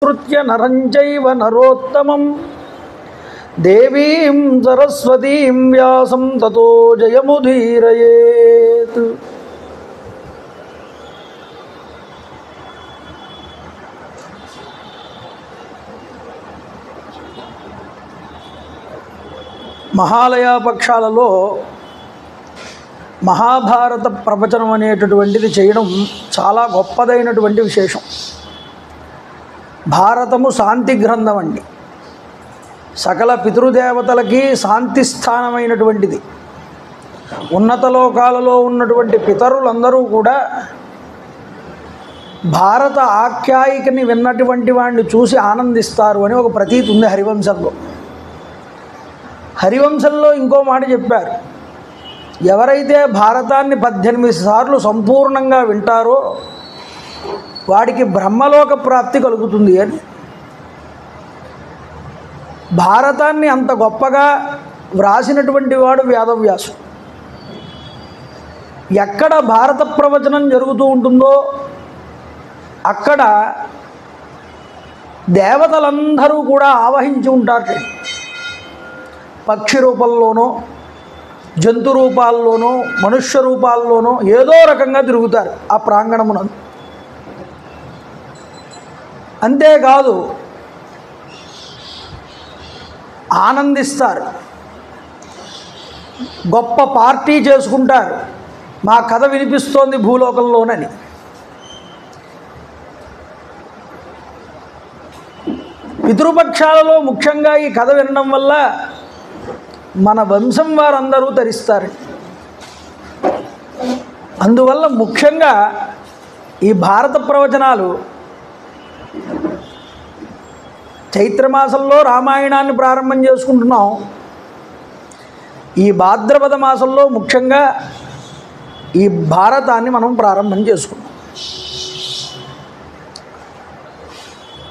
సంస్కృత్య నరం చైవ నరోత్తమం దేవీం సరస్వతీం వ్యాసం తతో జయముదీరయేత్. మహాలయ పక్షాలలో మహాభారత ప్రవచనం అనేటటువంటిది చేయడం చాలా గొప్పదైనటువంటి విశేషం. భారతము శాంతి గ్రంథం అండి. సకల పితృదేవతలకి శాంతి స్థానమైనటువంటిది. ఉన్నత లోకాలలో ఉన్నటువంటి పితరులందరూ కూడా భారత ఆఖ్యాయికని విన్నటువంటి వాడిని చూసి ఆనందిస్తారు అని ఒక ప్రతీతి ఉంది హరివంశంలో. హరివంశంలో ఇంకో మాట చెప్పారు, ఎవరైతే భారతాన్ని 18 సార్లు సంపూర్ణంగా వింటారో వాడికి బ్రహ్మలోక ప్రాప్తి కలుగుతుంది అని. భారతాన్ని అంత గొప్పగా వ్రాసినటువంటి వాడు వేదవ్యాసుడు. ఎక్కడ భారత ప్రవచనం జరుగుతూ ఉంటుందో అక్కడ దేవతలందరూ కూడా ఆవహించి ఉంటారు. పక్షి రూపంలోనో జంతు రూపాల్లోనో మనుష్య రూపాల్లోనో ఏదో రకంగా తిరుగుతారు ఆ ప్రాంగణమునందు. అంతేకాదు ఆనందిస్తారు, గొప్ప పార్టీ చేసుకుంటారు, మా కథ వినిపిస్తోంది భూలోకంలోనని. పితృపక్షాలలో ముఖ్యంగా ఈ కథ వినడం వల్ల మన వంశం వారందరూ తరిస్తారు. అందువల్ల ముఖ్యంగా ఈ భారత ప్రవచనాలు చైత్రమాసంలో రామాయణాన్ని ప్రారంభం చేసుకుంటున్నాం. ఈ భాద్రపద మాసంలో ముఖ్యంగా ఈ భారతాన్ని మనం ప్రారంభం చేసుకున్నాం.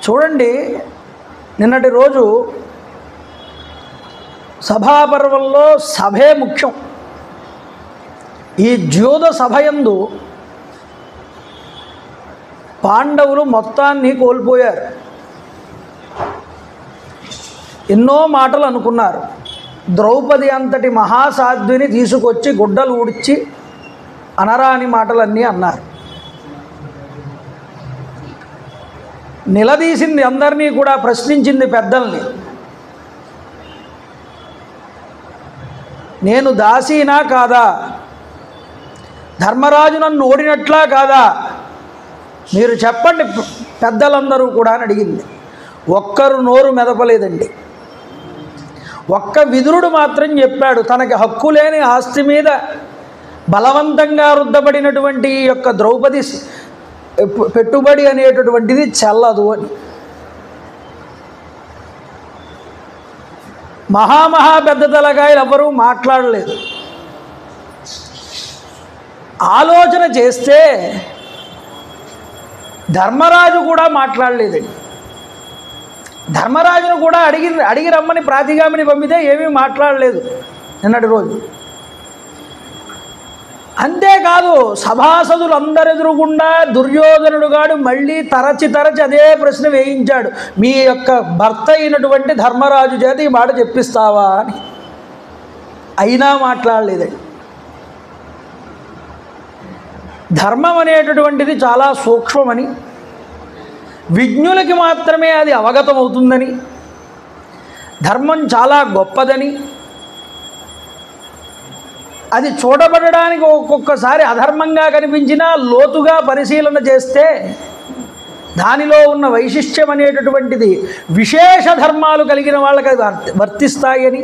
చూడండి, నిన్నటి రోజు సభాపర్వంలో సభే ముఖ్యం. ఈ జ్యోత సభయందు పాండవులు మొత్తాన్ని కోల్పోయారు. ఎన్నో మాటలు అనుకున్నారు. ద్రౌపది అంతటి మహాసాధ్విని తీసుకొచ్చి గుడ్డలు ఊడ్చి అనరాని మాటలన్నీ అన్నారు. నిలదీసింది అందరినీ కూడా, ప్రశ్నించింది పెద్దల్ని. నేను దాసీనా కాదా, ధర్మరాజు నన్ను ఓడినట్లా కాదా, మీరు చెప్పండి పెద్దలందరూ కూడా అని అడిగింది. ఒక్కరు నోరు మెదపలేదండి. ఒక్క విదురుడు మాత్రం చెప్పాడు, తనకి హక్కు లేని ఆస్తి మీద బలవంతంగా రుద్దబడినటువంటి ఈ యొక్క ద్రౌపది పెట్టుబడి అనేటటువంటిది చెల్లదు అని. మహా పెద్ద తలకాయలు ఎవరూ మాట్లాడలేదు. ఆలోచన చేస్తే ధర్మరాజు కూడా మాట్లాడలేదండి. ధర్మరాజును కూడా అడిగి రమ్మని ప్రాతిగామిని పంపితే ఏమీ మాట్లాడలేదు నిన్నటి రోజు. అంతేకాదు సభాసదులందరెదురుగుండా దుర్యోధనుడు గాడు మళ్ళీ తరచి అదే ప్రశ్న వేయించాడు, మీ యొక్క భర్త అయినటువంటి ధర్మరాజు చేత ఈ మాట చెప్పిస్తావా అని. అయినా మాట్లాడలేదండి. ధర్మం అనేటటువంటిది చాలా సూక్ష్మమని, విజ్ఞులకి మాత్రమే అది అవగతమవుతుందని, ధర్మం చాలా గొప్పదని, అది చూడబడడానికి ఒక్కొక్కసారి అధర్మంగా కనిపించినా లోతుగా పరిశీలన చేస్తే దానిలో ఉన్న వైశిష్ట్యం అనేటటువంటిది విశేష ధర్మాలు కలిగిన వాళ్ళకి వర్తిస్తాయని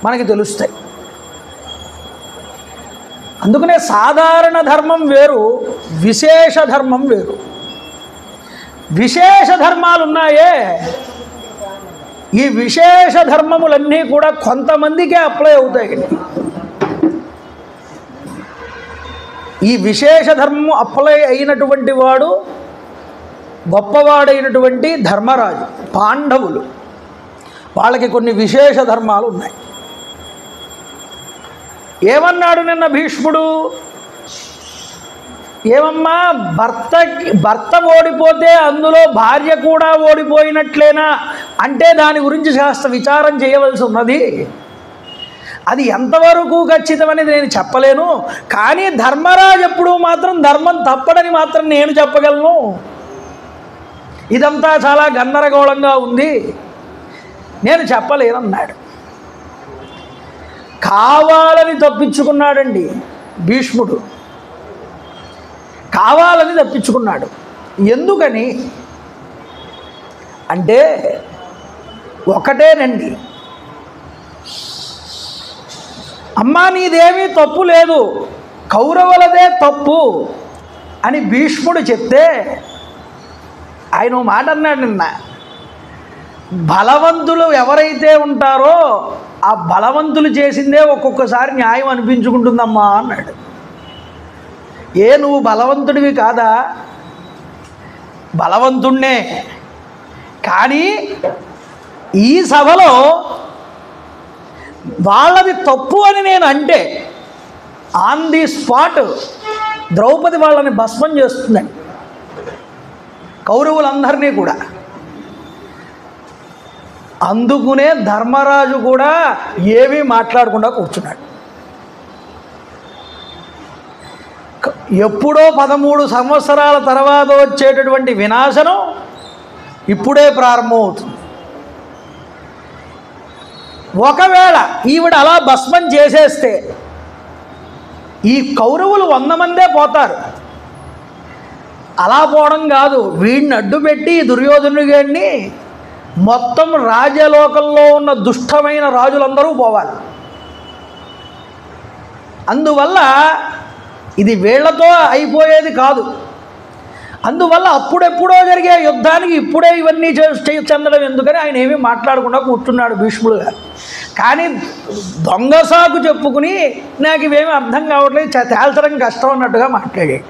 మనకి తెలుస్తాయి. అందుకనే సాధారణ ధర్మం వేరు, విశేష ధర్మం వేరు. విశేష ధర్మాలు ఉన్నాయే, ఈ విశేష ధర్మములన్నీ కూడా కొంతమందికే అప్లై అవుతాయండి. ఈ విశేష ధర్మం అప్లై అయినటువంటి వాడు గొప్పవాడైనటువంటి ధర్మరాజు. పాండవులు వాళ్ళకి కొన్ని విశేష ధర్మాలు ఉన్నాయి. ఏమన్నాడు నిన్న భీష్ముడు? ఏమమ్మా, భర్త ఓడిపోతే అందులో భార్య కూడా ఓడిపోయినట్లేనా అంటే దాని గురించి కాస్త విచారం చేయవలసి ఉన్నది. అది ఎంతవరకు ఖచ్చితమని నేను చెప్పలేను. కానీ ధర్మరాజు ఎప్పుడు మాత్రం ధర్మం తప్పడని మాత్రం నేను చెప్పగలను. ఇదంతా చాలా గందరగోళంగా ఉంది, నేను చెప్పలేనన్నాడు. కావాలని తప్పించుకున్నాడండి భీష్ముడు, కావాలని తప్పించుకున్నాడు. ఎందుకని అంటే ఒకటేనండి, అమ్మా నీదేమీ తప్పు లేదు, కౌరవులదే తప్పు అని భీష్ముడు చెప్తే ఆయన మాట అన్నాడు నిన్న, బలవంతులు ఎవరైతే ఉంటారో ఆ బలవంతులు చేసిందే ఒక్కొక్కసారి న్యాయం అనిపించుకుంటుందమ్మా అన్నాడు. నువ్వు బలవంతుడివి కాదా? బలవంతుణ్ణే, కానీ ఈ సభలో వాళ్ళది తప్పు అని నేను అంటే ఆన్ ది స్పాట్ ద్రౌపది వాళ్ళని భస్మం చేస్తుందండి, కౌరవులందరినీ కూడా. అందుకునే ధర్మరాజు కూడా ఏమీ మాట్లాడకుండా కూర్చున్నాడు. ఎప్పుడో 13 సంవత్సరాల తర్వాత వచ్చేటటువంటి వినాశనం ఇప్పుడే ప్రారంభమవుతుంది. ఒకవేళ ఈవిడ అలా భస్మం చేసేస్తే ఈ కౌరవులు 100 మందే పోతారు. అలా పోవడం కాదు, వీడిని అడ్డుపెట్టి దుర్యోధనుడి గారిని మొత్తం రాజ్యలోకంలో ఉన్న దుష్టమైన రాజులందరూ పోవాలి. అందువల్ల ఇది వీళ్లతో అయిపోయేది కాదు. అందువల్ల అప్పుడెప్పుడో జరిగే యుద్ధానికి ఇప్పుడే ఇవన్నీ చెందడం ఎందుకని ఆయన ఏమీ మాట్లాడకుండా కూర్చున్నాడు భీష్ముడు గారు. కానీ దొంగ సాకు చెప్పుకుని నాకు ఇవేమీ అర్థం కావట్లేదు, తేల్చడం కష్టం అన్నట్టుగా మాట్లాడాడు.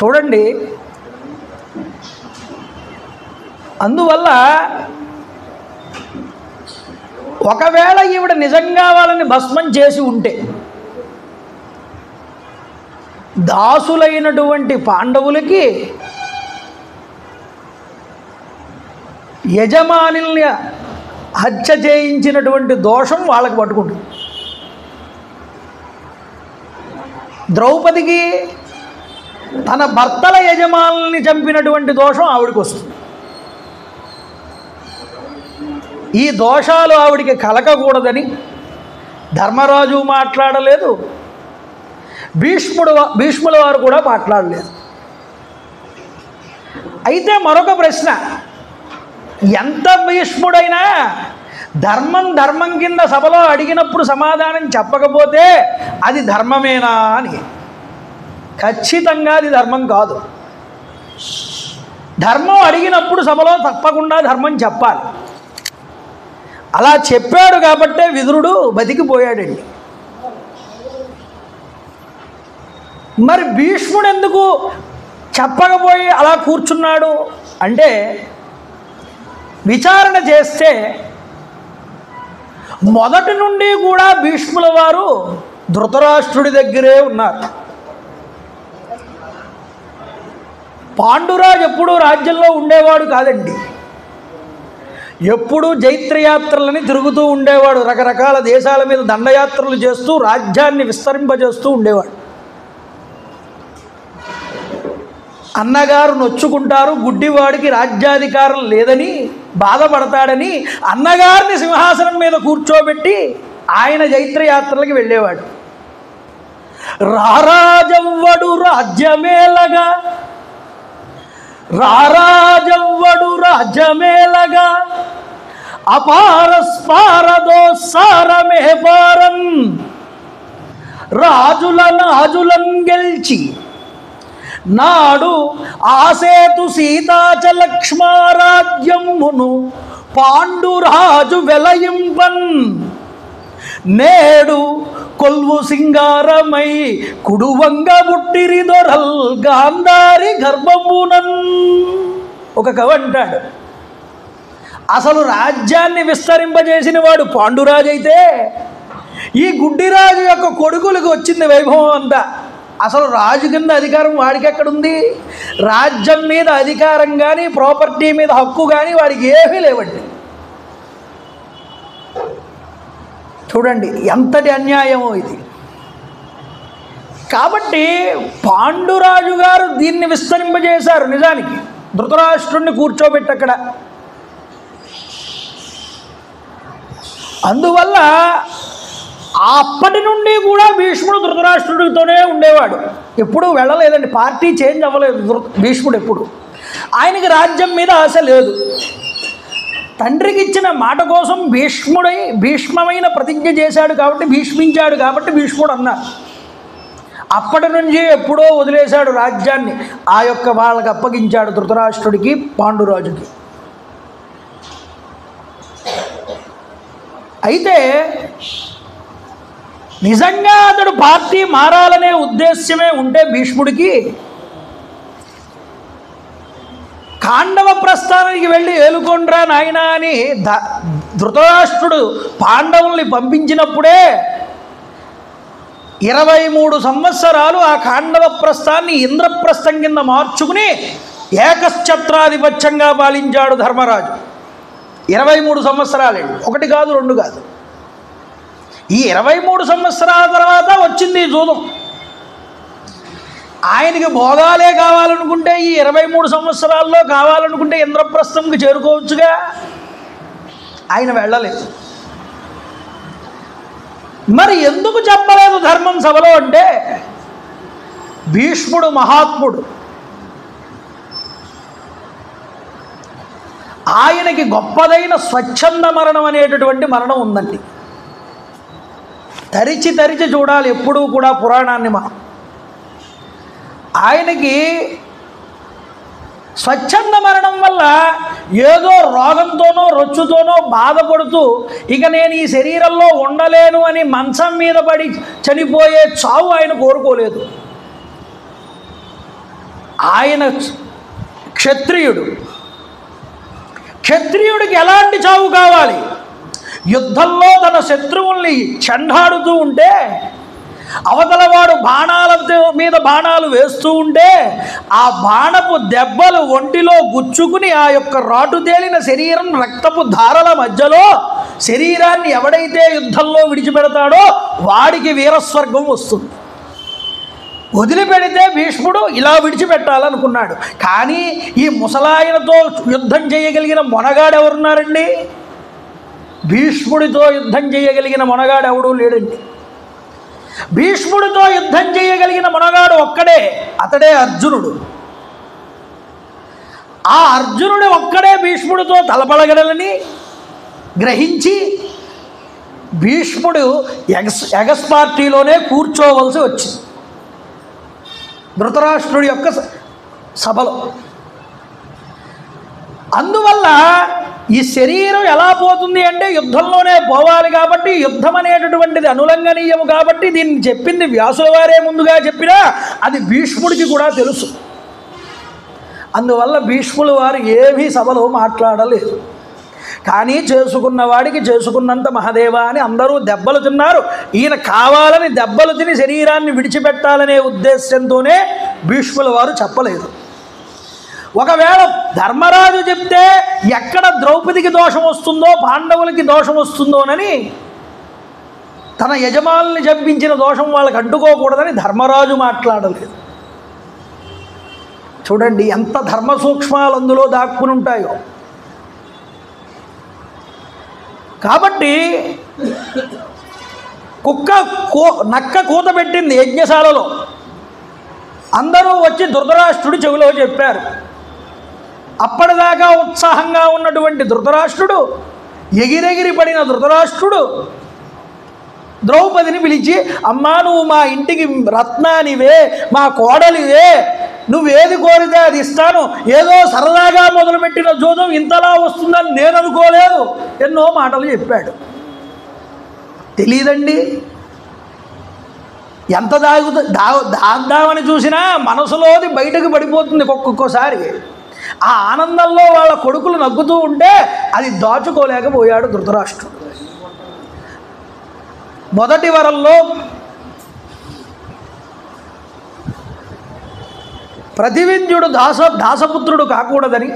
చూడండి, అందువల్ల ఒకవేళ ఈవిడ నిజంగా వాళ్ళని భస్మం చేసి ఉంటే దాసులైనటువంటి పాండవులకి యజమానుల్ని హత్య చేయించినటువంటి దోషం వాళ్ళకి పట్టుకుంటుంది. ద్రౌపదికి తన భర్తల యజమానుల్ని చంపినటువంటి దోషం ఆవిడికి వస్తుంది. ఈ దోషాలు ఆవిడికి కలగకూడదని ధర్మరాజు మాట్లాడలేదు, భీష్ముల వారు కూడా మాట్లాడలేదు. అయితే మరొక ప్రశ్న, ఎంత భీష్ముడైనా ధర్మం కింద సభలో అడిగినప్పుడు సమాధానం చెప్పకపోతే అది ధర్మమేనా అని. ఖచ్చితంగా అది ధర్మం కాదు. ధర్మం అడిగినప్పుడు సభలో తప్పకుండా ధర్మం చెప్పాలి. అలా చెప్పాడు కాబట్టే విదురుడు బతికిపోయాడండి. మరి భీష్ముడు ఎందుకు చెప్పకపోయి అలా కూర్చున్నాడు అంటే విచారణ చేస్తే మొదటి నుండి కూడా భీష్ముల వారు ధృతరాష్ట్రుడి దగ్గరే ఉన్నారు. పాండురాజు ఎప్పుడూ రాజ్యంలో ఉండేవాడు కాదండి, ఎప్పుడూ జైత్రయాత్రలని తిరుగుతూ ఉండేవాడు, రకరకాల దేశాల మీద దండయాత్రలు చేస్తూ రాజ్యాన్ని విస్తరింపజేస్తూ ఉండేవాడు. అన్నగారు నొచ్చుకుంటారు, గుడ్డివాడికి రాజ్యాధికారం లేదని బాధపడతాడని అన్నగారిని సింహాసనం మీద కూర్చోబెట్టి ఆయన జైత్రయాత్రలకి వెళ్ళేవాడు. రారాజవ్వడు రాజ్యమేలగా, రారాజవ్వడు రాజ్యమేలగా, అపారస్పారదోసారమే పారన్, రాజులను గెల్చి నాడు ఆసేతు సీతాచలక్ష్మారాజ్యమును పాండురాజు వెలయింపన్, నేడు కొల్వు సింగారమై కుడువంగ బుట్టిరి దొరల్ గాంధారి గర్భమునన్. ఒక కవి అంటాడు, అసలు రాజ్యాన్ని విస్తరింపజేసిన వాడు పాండురాజు అయితే ఈ గుడ్డిరాజు యొక్క కొడుకులకు వచ్చింది వైభవం అంతా. అసలు రాజు కింద అధికారం వాడికి ఎక్కడుంది? రాజ్యం మీద అధికారం కానీ ప్రాపర్టీ మీద హక్కు కానీ వాడికి ఏమీ లేవండి. చూడండి ఎంతటి అన్యాయమో ఇది. కాబట్టి పాండురాజు గారు దీన్ని విస్తరింపజేశారు. నిజానికి ధృతరాష్ట్రుడిని కూర్చోబెట్టి అక్కడ. అందువల్ల అప్పటి నుండి కూడా భీష్ముడు ధృతరాష్ట్రుడితోనే ఉండేవాడు, ఎప్పుడూ వెళ్ళలేదండి. పార్టీ చేంజ్ అవ్వలేదు భీష్ముడు ఎప్పుడు. ఆయనకి రాజ్యం మీద ఆశ లేదు. తండ్రికి ఇచ్చిన మాట కోసం భీష్మమైన ప్రతిజ్ఞ చేశాడు కాబట్టి, భీష్మించాడు కాబట్టి భీష్ముడు అన్నారు. అప్పటి నుంచి ఎప్పుడో వదిలేశాడు రాజ్యాన్ని. ఆ యొక్క వాళ్ళకి అప్పగించాడు ధృతరాష్ట్రుడికి, పాండురాజుకి. అయితే నిజంగా అతడు పార్టీ మారాలనే ఉద్దేశ్యమే ఉంటే భీష్ముడికి ఖాండవ ప్రస్థానానికి వెళ్ళి ఏలుకొండ్రా నాయనా అని ధృతరాష్ట్రుడు పాండవుల్ని పంపించినప్పుడే 23 సంవత్సరాలు ఆ ఖాండవ ప్రస్థాన్ని ఇంద్రప్రస్థం కింద మార్చుకుని ఏకఛత్రాధిపత్యంగా పాలించాడు ధర్మరాజు. 23 సంవత్సరాలండి, 1 కాదు 2 కాదు. ఈ 23 సంవత్సరాల తర్వాత వచ్చింది జూదం. ఆయనకి భోగాలే కావాలనుకుంటే ఈ 23 సంవత్సరాల్లో కావాలనుకుంటే ఇంద్రప్రస్థంకి చేరుకోవచ్చుగా. ఆయన వెళ్ళలేదు. మరి ఎందుకు చెప్పలేదు ధర్మం సభలో అంటే, భీష్ముడు మహాత్ముడు. ఆయనకి గొప్పదైన స్వచ్ఛంద మరణం అనేటటువంటి మరణం ఉందండి. తరిచి తరిచి చూడాలి ఎప్పుడూ కూడా పురాణాన్ని మనం. ఆయనకి స్వచ్ఛంద మరణం వల్ల ఏదో రోగంతోనో రొచ్చుతోనో బాధపడుతూ ఇక నేను ఈ శరీరంలో ఉండలేను అని మంచం మీద పడి చనిపోయే చావు ఆయన కోరుకోలేదు. ఆయన క్షత్రియుడు. క్షత్రియుడికి ఎలాంటి చావు కావాలి? యుద్ధంలో తన శత్రువుల్ని చెండాడుతూ ఉంటే, అవతలవాడు బాణాల మీద బాణాలు వేస్తూ ఉంటే ఆ బాణపు దెబ్బలు ఒంటిలో గుచ్చుకుని ఆ యొక్క రాటు తేలిన శరీరం రక్తపు ధారల మధ్యలో శరీరాన్ని ఎవడైతే యుద్ధంలో విడిచిపెడతాడో వాడికి వీరస్వర్గం వస్తుంది. వదిలిపెడితే భీష్ముడు ఇలా విడిచిపెట్టాలనుకున్నాడు. కానీ ఈ ముసలాయనతో యుద్ధం చేయగలిగిన మొనగాడు ఎవరున్నారండి? భీష్ముడితో యుద్ధం చేయగలిగిన మొనగాడు ఎవడూ లేడండి. భీష్ముడితో యుద్ధం చేయగలిగిన మొనగాడు ఒక్కడే, అతడే అర్జునుడు. ఆ అర్జునుడు ఒక్కడే భీష్ముడితో తలపడగలనని గ్రహించి భీష్ముడు ఎగస్ పార్టీలోనే కూర్చోవలసి వచ్చింది ధృతరాష్ట్రుడి యొక్క సభలో. అందువల్ల ఈ శరీరం ఎలా పోతుంది అంటే యుద్ధంలోనే పోవాలి కాబట్టి, యుద్ధం అనేటటువంటిది అనులంఘనీయము కాబట్టి దీన్ని చెప్పింది వ్యాసుల వారే ముందుగా చెప్పినా అది భీష్ముడికి కూడా తెలుసు. అందువల్ల భీష్ముల వారు ఏమీ సభలో మాట్లాడలేదు. కానీ చేసుకున్న వాడికి చేసుకున్నంత మహదేవా అని అందరూ దెబ్బలు తిన్నారు. ఈయన కావాలని దెబ్బలు తిని శరీరాన్ని విడిచిపెట్టాలనే ఉద్దేశంతోనే భీష్ముల వారు చెప్పలేదు. ఒకవేళ ధర్మరాజు చెప్తే ఎక్కడ ద్రౌపదికి దోషం వస్తుందో, పాండవులకి దోషం వస్తుందోనని తన యజమానుల్ని చంపించిన దోషం వాళ్ళకి అంటుకోకూడదని ధర్మరాజు మాట్లాడలేదు. చూడండి ఎంత ధర్మ సూక్ష్మాలు అందులో దాక్కుని ఉంటాయో. కాబట్టి నక్క కూత పెట్టింది యజ్ఞశాలలో. అందరూ వచ్చి ధృతరాష్ట్రుడి చెవిలో చెప్పారు. అప్పటిదాకా ఉత్సాహంగా ఉన్నటువంటి ధృతరాష్ట్రుడు, ఎగిరెగిరి పడిన ధృతరాష్ట్రుడు ద్రౌపదిని పిలిచి, అమ్మా నువ్వు మా ఇంటికి రత్నానివే, మా కోడలివే, నువ్వేది కోరితే అది ఇస్తాను, ఏదో సరదాగా మొదలుపెట్టిన జోదం ఇంతలా వస్తుందని నేను అనుకోలేదు, ఎన్నో మాటలు చెప్పాడు. తెలియదండి ఎంత దాద్దామని చూసినా మనసులోది బయటకు పడిపోతుంది ఒక్కొక్కసారి. ఆ ఆనందంలో వాళ్ళ కొడుకులు నవ్వుతూ ఉంటే అది దాచుకోలేకపోయాడు ధృతరాష్ట్రుడు. మొదటి వరంలో ప్రతివింధ్యుడు దాసపుత్రుడు కాకూడదని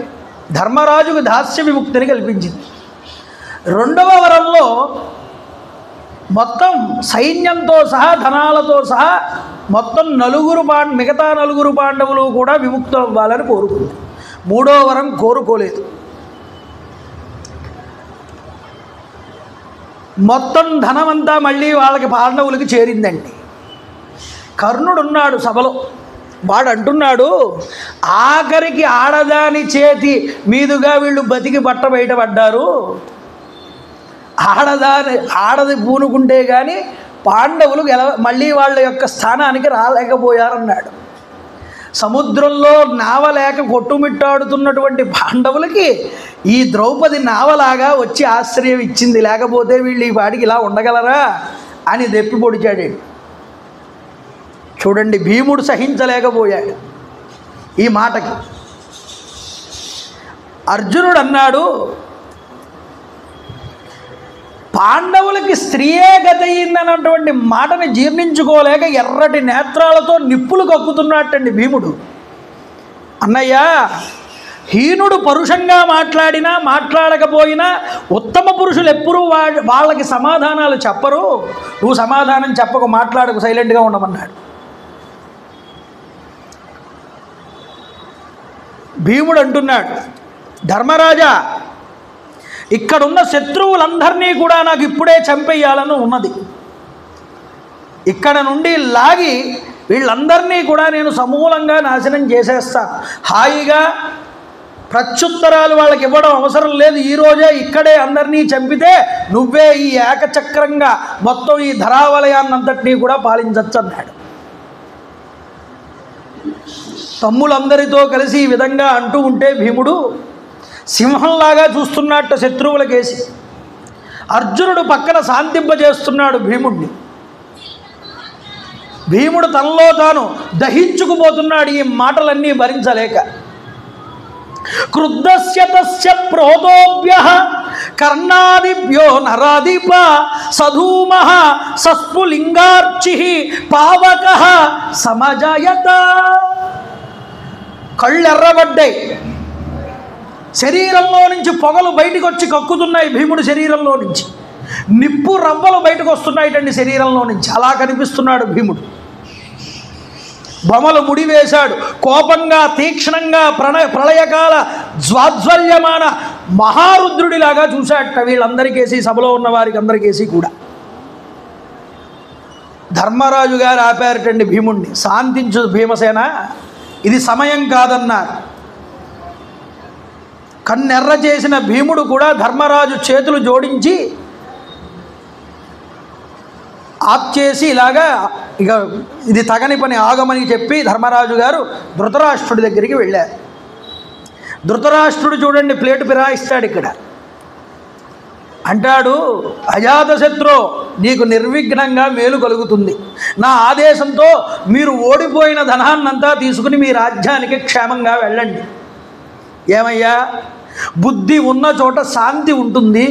ధర్మరాజుకు దాస్య విముక్తిని కల్పించింది. రెండవ వరంలో మొత్తం సైన్యంతో సహా ధనాలతో సహా మొత్తం మిగతా నలుగురు పాండవులు కూడా విముక్తులు అవ్వాలని కోరుకుంది. మూడో వరం కోరుకోలేదు. మొత్తం ధనమంతా మళ్ళీ వాళ్ళకి పాండవులకి చేరిందండి. కర్ణుడున్నాడు సభలో. వాడు అంటున్నాడు, ఆఖరికి ఆడదాని చేతి మీదుగా వీళ్ళు బతికి బట్ట బయటపడ్డారు, ఆడది పూనుకుంటే కానీ పాండవులు మళ్ళీ వాళ్ళ యొక్క స్థానానికి రాలేకపోయారన్నాడు. సముద్రంలో నావ లేక కొట్టుమిట్టాడుతున్నటువంటి పాండవులకి ఈ ద్రౌపది నావలాగా వచ్చి ఆశ్రయం ఇచ్చింది, లేకపోతే వీళ్ళు ఈ వాడికి ఇలా ఉండగలరా అని దెప్పి పొడిచాడు. చూడండి, భీముడు సహించలేకపోయాడు ఈ మాటకి. అర్జునుడు అన్నాడు, పాండవులకి స్త్రీయే గతయిందన్నటువంటి మాటని జీర్ణించుకోలేక ఎర్రటి నేత్రాలతో నిప్పులు కక్కుతున్నట్టండి భీముడు. అన్నయ్య, హీనుడు పరుషంగా మాట్లాడినా మాట్లాడకపోయినా ఉత్తమ పురుషులు ఎప్పుడూ వాళ్ళకి సమాధానాలు చెప్పరు. నువ్వు సమాధానం చెప్పకు, మాట్లాడకు, సైలెంట్గా ఉండమన్నాడు. భీముడు అంటున్నాడు, ధర్మరాజా, ఇక్కడున్న శత్రువులందరినీ కూడా నాకు ఇప్పుడే చంపేయాలని ఉన్నది. ఇక్కడ నుండి లాగి వీళ్ళందరినీ కూడా నేను సమూలంగా నాశనం చేసేస్తాను. హాయిగా ప్రత్యుత్తరాలు వాళ్ళకి ఇవ్వడం అవసరం లేదు. ఈరోజే ఇక్కడే అందరినీ చంపితే నువ్వే ఈ ఏకచక్రంగా మొత్తం ఈ ధరావలయాన్నంతటినీ కూడా పాలించచ్చు అన్నాడు. తమ్ములందరితో కలిసి ఈ విధంగా అంటూ ఉంటే భీముడు సింహంలాగా చూస్తున్నట్టు శత్రువులకేసి అర్జునుడు పక్కన శాంతింపజేస్తున్నాడు భీముడిని. భీముడు తనలో తాను దహించుకుపోతున్నాడు ఈ మాటలన్నీ భరించలేక. క్రుద్ధస్య తస్య ప్రోతోభ్యః కర్ణాదిభ్యో నరాధిప సధూమః సస్ఫులింగార్చిః పావకః సమజాయత. కళ్ళు ఎర్రబడ్డాయి, శరీరంలో నుంచి పొగలు బయటకు వచ్చి కక్కుతున్నాయి. భీముడి శరీరంలో నుంచి నిప్పు రవ్వలు బయటకు వస్తున్నాయిటండి శరీరంలో నుంచి. అలా కనిపిస్తున్నాడు భీముడు. బొమ్మలు ముడివేశాడు. కోపంగా తీక్షణంగా ప్రళయకాల జ్వాజ్వల్యమాన మహారుద్రుడిలాగా చూశాడట వీళ్ళందరికేసి, సభలో ఉన్న వారికి అందరికేసి కూడా. ధర్మరాజు గారు ఆపారటండి భీముడిని. శాంతించు భీమసేన, ఇది సమయం కాదన్నారు. కన్నెర్ర చేసిన భీముడు కూడా ధర్మరాజు చేతులు జోడించి ఆప్ చేసి ఇలాగా ఇక ఇది తగని పని, ఆగమని చెప్పి ధర్మరాజు గారు ధృతరాష్ట్రుడి దగ్గరికి వెళ్ళారు. ధృతరాష్ట్రుడు చూడండి ప్లేటు ఫిరాయిస్తాడు ఇక్కడ. అంటాడు, అజాతశత్రు, నీకు నిర్విఘ్నంగా మేలు కలుగుతుంది. నా ఆదేశంతో మీరు ఓడిపోయిన ధనాన్నంతా తీసుకుని మీ రాజ్యానికి క్షేమంగా వెళ్ళండి. ఏమయ్యా, బుద్ధి ఉన్న చోట శాంతి ఉంటుంది.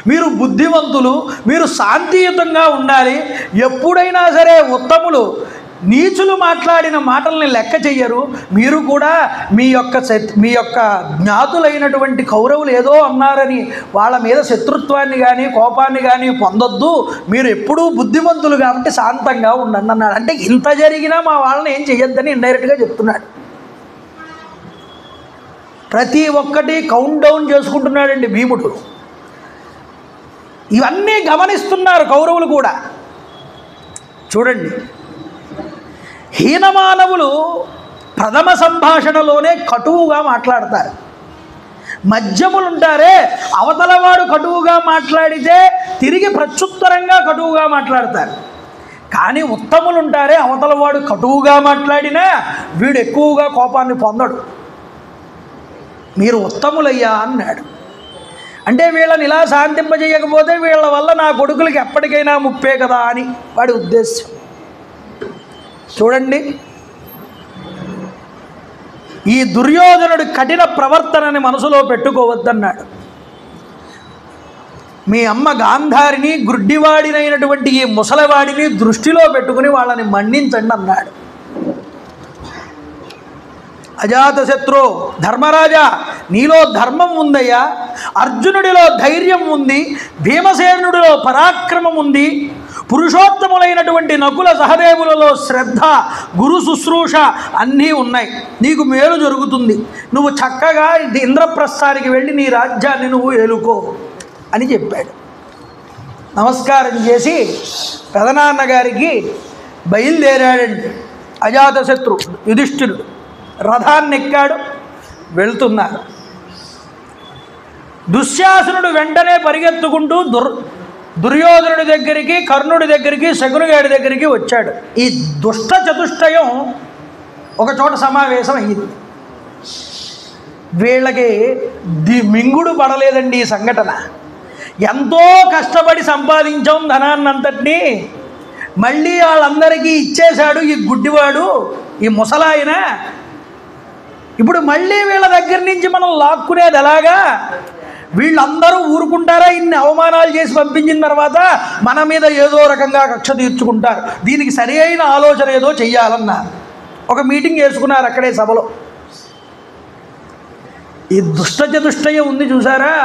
మీరు బుద్ధివంతులు, మీరు శాంతియుతంగా ఉండాలి. ఎప్పుడైనా సరే ఉత్తములు నీచులు మాట్లాడిన మాటల్ని లెక్క చెయ్యరు. మీరు కూడా మీ యొక్క జ్ఞాతులైనటువంటి కౌరవులు ఏదో అన్నారని వాళ్ళ మీద శత్రుత్వాన్ని కానీ కోపాన్ని కానీ పొందొద్దు. మీరు ఎప్పుడూ బుద్ధిమంతులు కాబట్టి శాంతంగా ఉండండి అన్నాడు. అంటే ఇంత జరిగినా మా వాళ్ళని ఏం చెయ్యొద్దని ఇండైరెక్ట్గా చెప్తున్నాడు. ప్రతి ఒక్కటి కౌంట్ డౌన్ చేసుకుంటున్నాడండి భీముడు. ఇవన్నీ గమనిస్తున్నారు కౌరవులు కూడా. చూడండి, హీనమానవులు ప్రథమ సంభాషణలోనే కటువుగా మాట్లాడతారు. మధ్యములుంటారే, అవతలవాడు కటువుగా మాట్లాడితే తిరిగి ప్రత్యుత్తరంగా కటువుగా మాట్లాడతారు. కానీ ఉత్తములుంటారే, అవతలవాడు కటువుగా మాట్లాడినా వీడు ఎక్కువగా కోపాన్ని పొందడు. మీరు ఉత్తములయ్యా అన్నాడు. అంటే వీళ్ళని ఇలా శాంతింపజేయకపోతే వీళ్ళ వల్ల నా కొడుకులకి ఎప్పటికైనా ముప్పే కదా అని వాడి ఉద్దేశం. చూడండి, ఈ దుర్యోధనుడి కఠిన ప్రవర్తనని మనసులో పెట్టుకోవద్దన్నాడు. మీ అమ్మ గాంధారిని గుడ్డివాడినైనటువంటి ఈ ముసలివాడిని దృష్టిలో పెట్టుకుని వాళ్ళని మన్నించండి అన్నాడు. అజాతశత్రు, ధర్మరాజా నీలో ధర్మం ఉందయ్యా, అర్జునుడిలో ధైర్యం ఉంది, భీమసేనుడిలో పరాక్రమం ఉంది, పురుషోత్తములైనటువంటి నకుల సహదేవులలో శ్రద్ధ, గురు శుశ్రూష అన్నీ ఉన్నాయి. నీకు మేలు జరుగుతుంది. నువ్వు చక్కగా ఇంద్రప్రస్థానికి వెళ్ళి నీ రాజ్యాన్ని నువ్వు ఏలుకో అని చెప్పాడు. నమస్కారం చేసి పెదనాన్నగారికి బయలుదేరాడండి అజాతశత్రు. యుధిష్ఠిరుడు రథాన్ని ఎక్కాడు, వెళ్తున్నారు. దుశ్శాసనుడు వెంటనే పరిగెత్తుకుంటూ దుర్యోధనుడి దగ్గరికి, కర్ణుడి దగ్గరికి, శకునిగాడి దగ్గరికి వచ్చాడు. ఈ దుష్ట చతుష్టయం ఒకచోట సమావేశం అయ్యింది. వీళ్ళకి మింగుడు పడలేదండి ఈ సంఘటన. ఎంతో కష్టపడి సంపాదించాం ధనాన్నంతటినీ, మళ్ళీ వాళ్ళందరికీ ఇచ్చేశాడు ఈ గుడ్డివాడు, ఈ ముసలాయన. ఇప్పుడు మళ్ళీ వీళ్ళ దగ్గర నుంచి మనం లాక్కునేది ఎలాగా? వీళ్ళందరూ ఊరుకుంటారా? ఇన్ని అవమానాలు చేసి పంపించిన తర్వాత మన మీద ఏదో రకంగా కక్ష తీర్చుకుంటారు. దీనికి సరి అయిన ఆలోచన ఏదో చెయ్యాలన్నారు. ఒక మీటింగ్ వేసుకున్నారు అక్కడే సభలో. ఈ దుష్ట చతుష్టయం ఉంది చూసారా,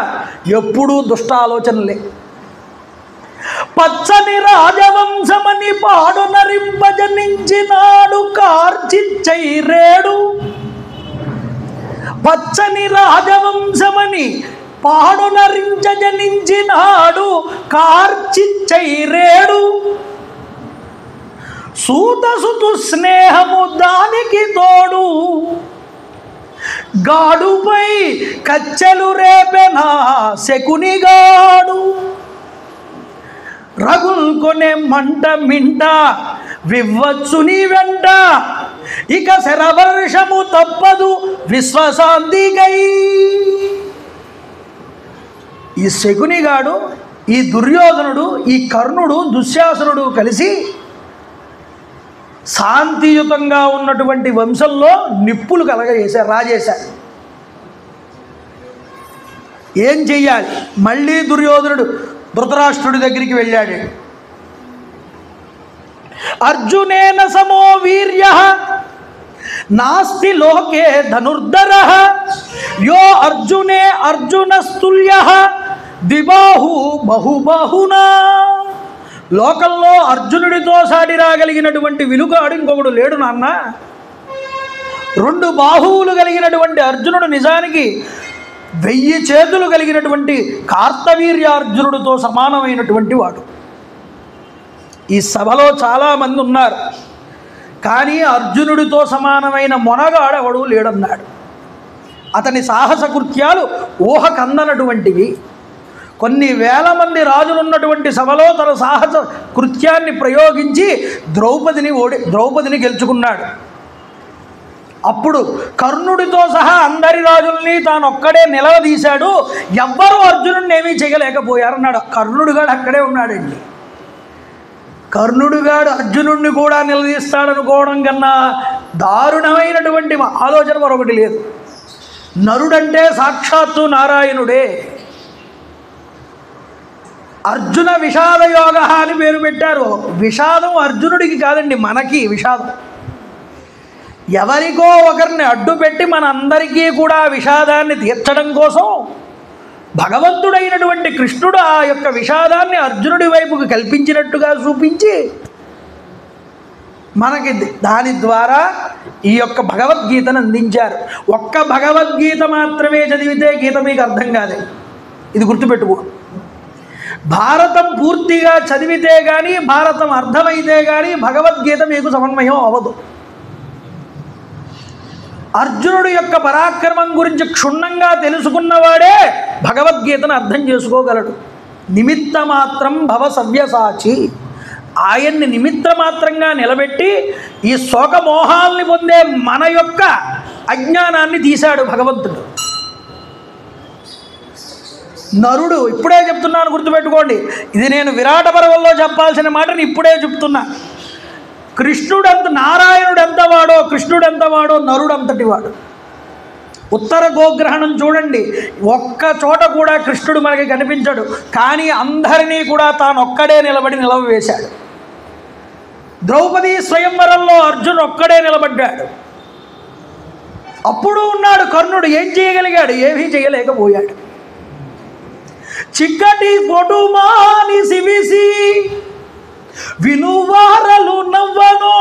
ఎప్పుడూ దుష్ట ఆలోచనలే. పచ్చని రాజవంశమని పాడు నరింపజనించినాడు కార్చిచ్చైరేడు. పచ్చని రాజవంశమని పాడు నరించజనించినాడు కార్చిచ్చైరేడు. సూతసుతు స్నేహము దానికి తోడు, గాడుపై కచ్చెలు రేపెనా శకునిగాడు. రగుల్కొనే మంట మింట వివ్వచ్చుని వెంట, ఇక శరవర్షము తప్పదు విశ్వశాంతికై. ఈ శకునిగాడు, ఈ దుర్యోధనుడు, ఈ కర్ణుడు, దుశ్శాసనుడు కలిసి శాంతియుతంగా ఉన్నటువంటి వంశంలో నిప్పులు కలగజేశారు, రాజేశారు. ఏం చెయ్యాలి? మళ్ళీ దుర్యోధనుడు ధృతరాష్ట్రుడి దగ్గరికి వెళ్ళాడు. అర్జునేన సమో వీర్య నాస్తి లోకే ధనుర్ధరః, యో అర్జునే అర్జునస్తుల్య ద్విబాహు బహుబాహునా. లోకంలో అర్జునుడితో సాటి రాగలిగినటువంటి విలుగాడు ఇంకొకడు లేడు నాన్న. 2 బాహువులు కలిగినటువంటి అర్జునుడు నిజానికి 1000 చేతులు కలిగినటువంటి కార్తవీర్యార్జునుడితో సమానమైనటువంటి వాడు. ఈ సభలో చాలామంది ఉన్నారు, కానీ అర్జునుడితో సమానమైన మొనగాడెవడు లేడన్నాడు. అతని సాహస కృత్యాలు ఊహకందనటువంటివి. కొన్ని వేల మంది రాజులున్నటువంటి సభలో తన సాహస కృత్యాన్ని ప్రయోగించి ద్రౌపదిని గెలుచుకున్నాడు. అప్పుడు కర్ణుడితో సహా అందరి రాజుల్ని తానొక్కడే నిలవదీశాడు. ఎవ్వరూ అర్జునుడిని ఏమీ చేయలేకపోయారన్నాడు. కర్ణుడుగాడు అక్కడే ఉన్నాడండి. కర్ణుడుగాడు అర్జునుడిని కూడా నిలదీస్తాడనుకోవడం కన్నా దారుణమైనటువంటి ఆలోచన మరొకటి లేదు. నరుడంటే సాక్షాత్తు నారాయణుడే. అర్జున విషాద యోగ అని పేరు పెట్టారు. విషాదం అర్జునుడికి కాదండి, మనకి విషాదం. ఎవరికో ఒకరిని అడ్డుపెట్టి మనందరికీ కూడా విషాదాన్ని తీర్చడం కోసం భగవంతుడైనటువంటి కృష్ణుడు ఆ యొక్క విషాదాన్ని అర్జునుడి వైపుకు కల్పించినట్టుగా చూపించి మనకి దాని ద్వారా ఈ యొక్క భగవద్గీతను అందించారు. ఒక్క భగవద్గీత మాత్రమే చదివితే గీత మీకు అర్థం కాదు, ఇది గుర్తుపెట్టుకో. భారతం పూర్తిగా చదివితే కానీ, భారతం అర్థమైతే కానీ భగవద్గీత మీకు సమన్వయం అవ్వదు. అర్జునుడి యొక్క పరాక్రమం గురించి క్షుణ్ణంగా తెలుసుకున్నవాడే భగవద్గీతను అర్థం చేసుకోగలడు. నిమిత్త మాత్రం భవ సవ్యసాచి. ఆయన్ని నిమిత్త మాత్రంగా నిలబెట్టి ఈ శోకమోహాల్ని పొందే మన యొక్క అజ్ఞానాన్ని తీశాడు భగవంతుడు. నరుడు, ఇప్పుడే చెప్తున్నాను గుర్తుపెట్టుకోండి, ఇది నేను విరాట పర్వంలో చెప్పాల్సిన మాటని ఇప్పుడే చెప్తున్నా. కృష్ణుడంత నారాయణుడు ఎంతవాడో, కృష్ణుడు ఎంతవాడో నరుడు అంతటి వాడు. ఉత్తర గోగ్రహణం చూడండి, ఒక్క చోట కూడా కృష్ణుడు మనకి కనిపించడు, కానీ అందరినీ కూడా తానొక్కడే నిలవేశాడు. ద్రౌపది స్వయంవరంలో అర్జున్ ఒక్కడే నిలబడ్డాడు. అప్పుడు ఉన్నాడు కర్ణుడు, ఏం చేయగలిగాడు? ఏమీ చేయలేకపోయాడు. చిక్కటి పొడుమాని సివిసి వినువారలు నవ్వను.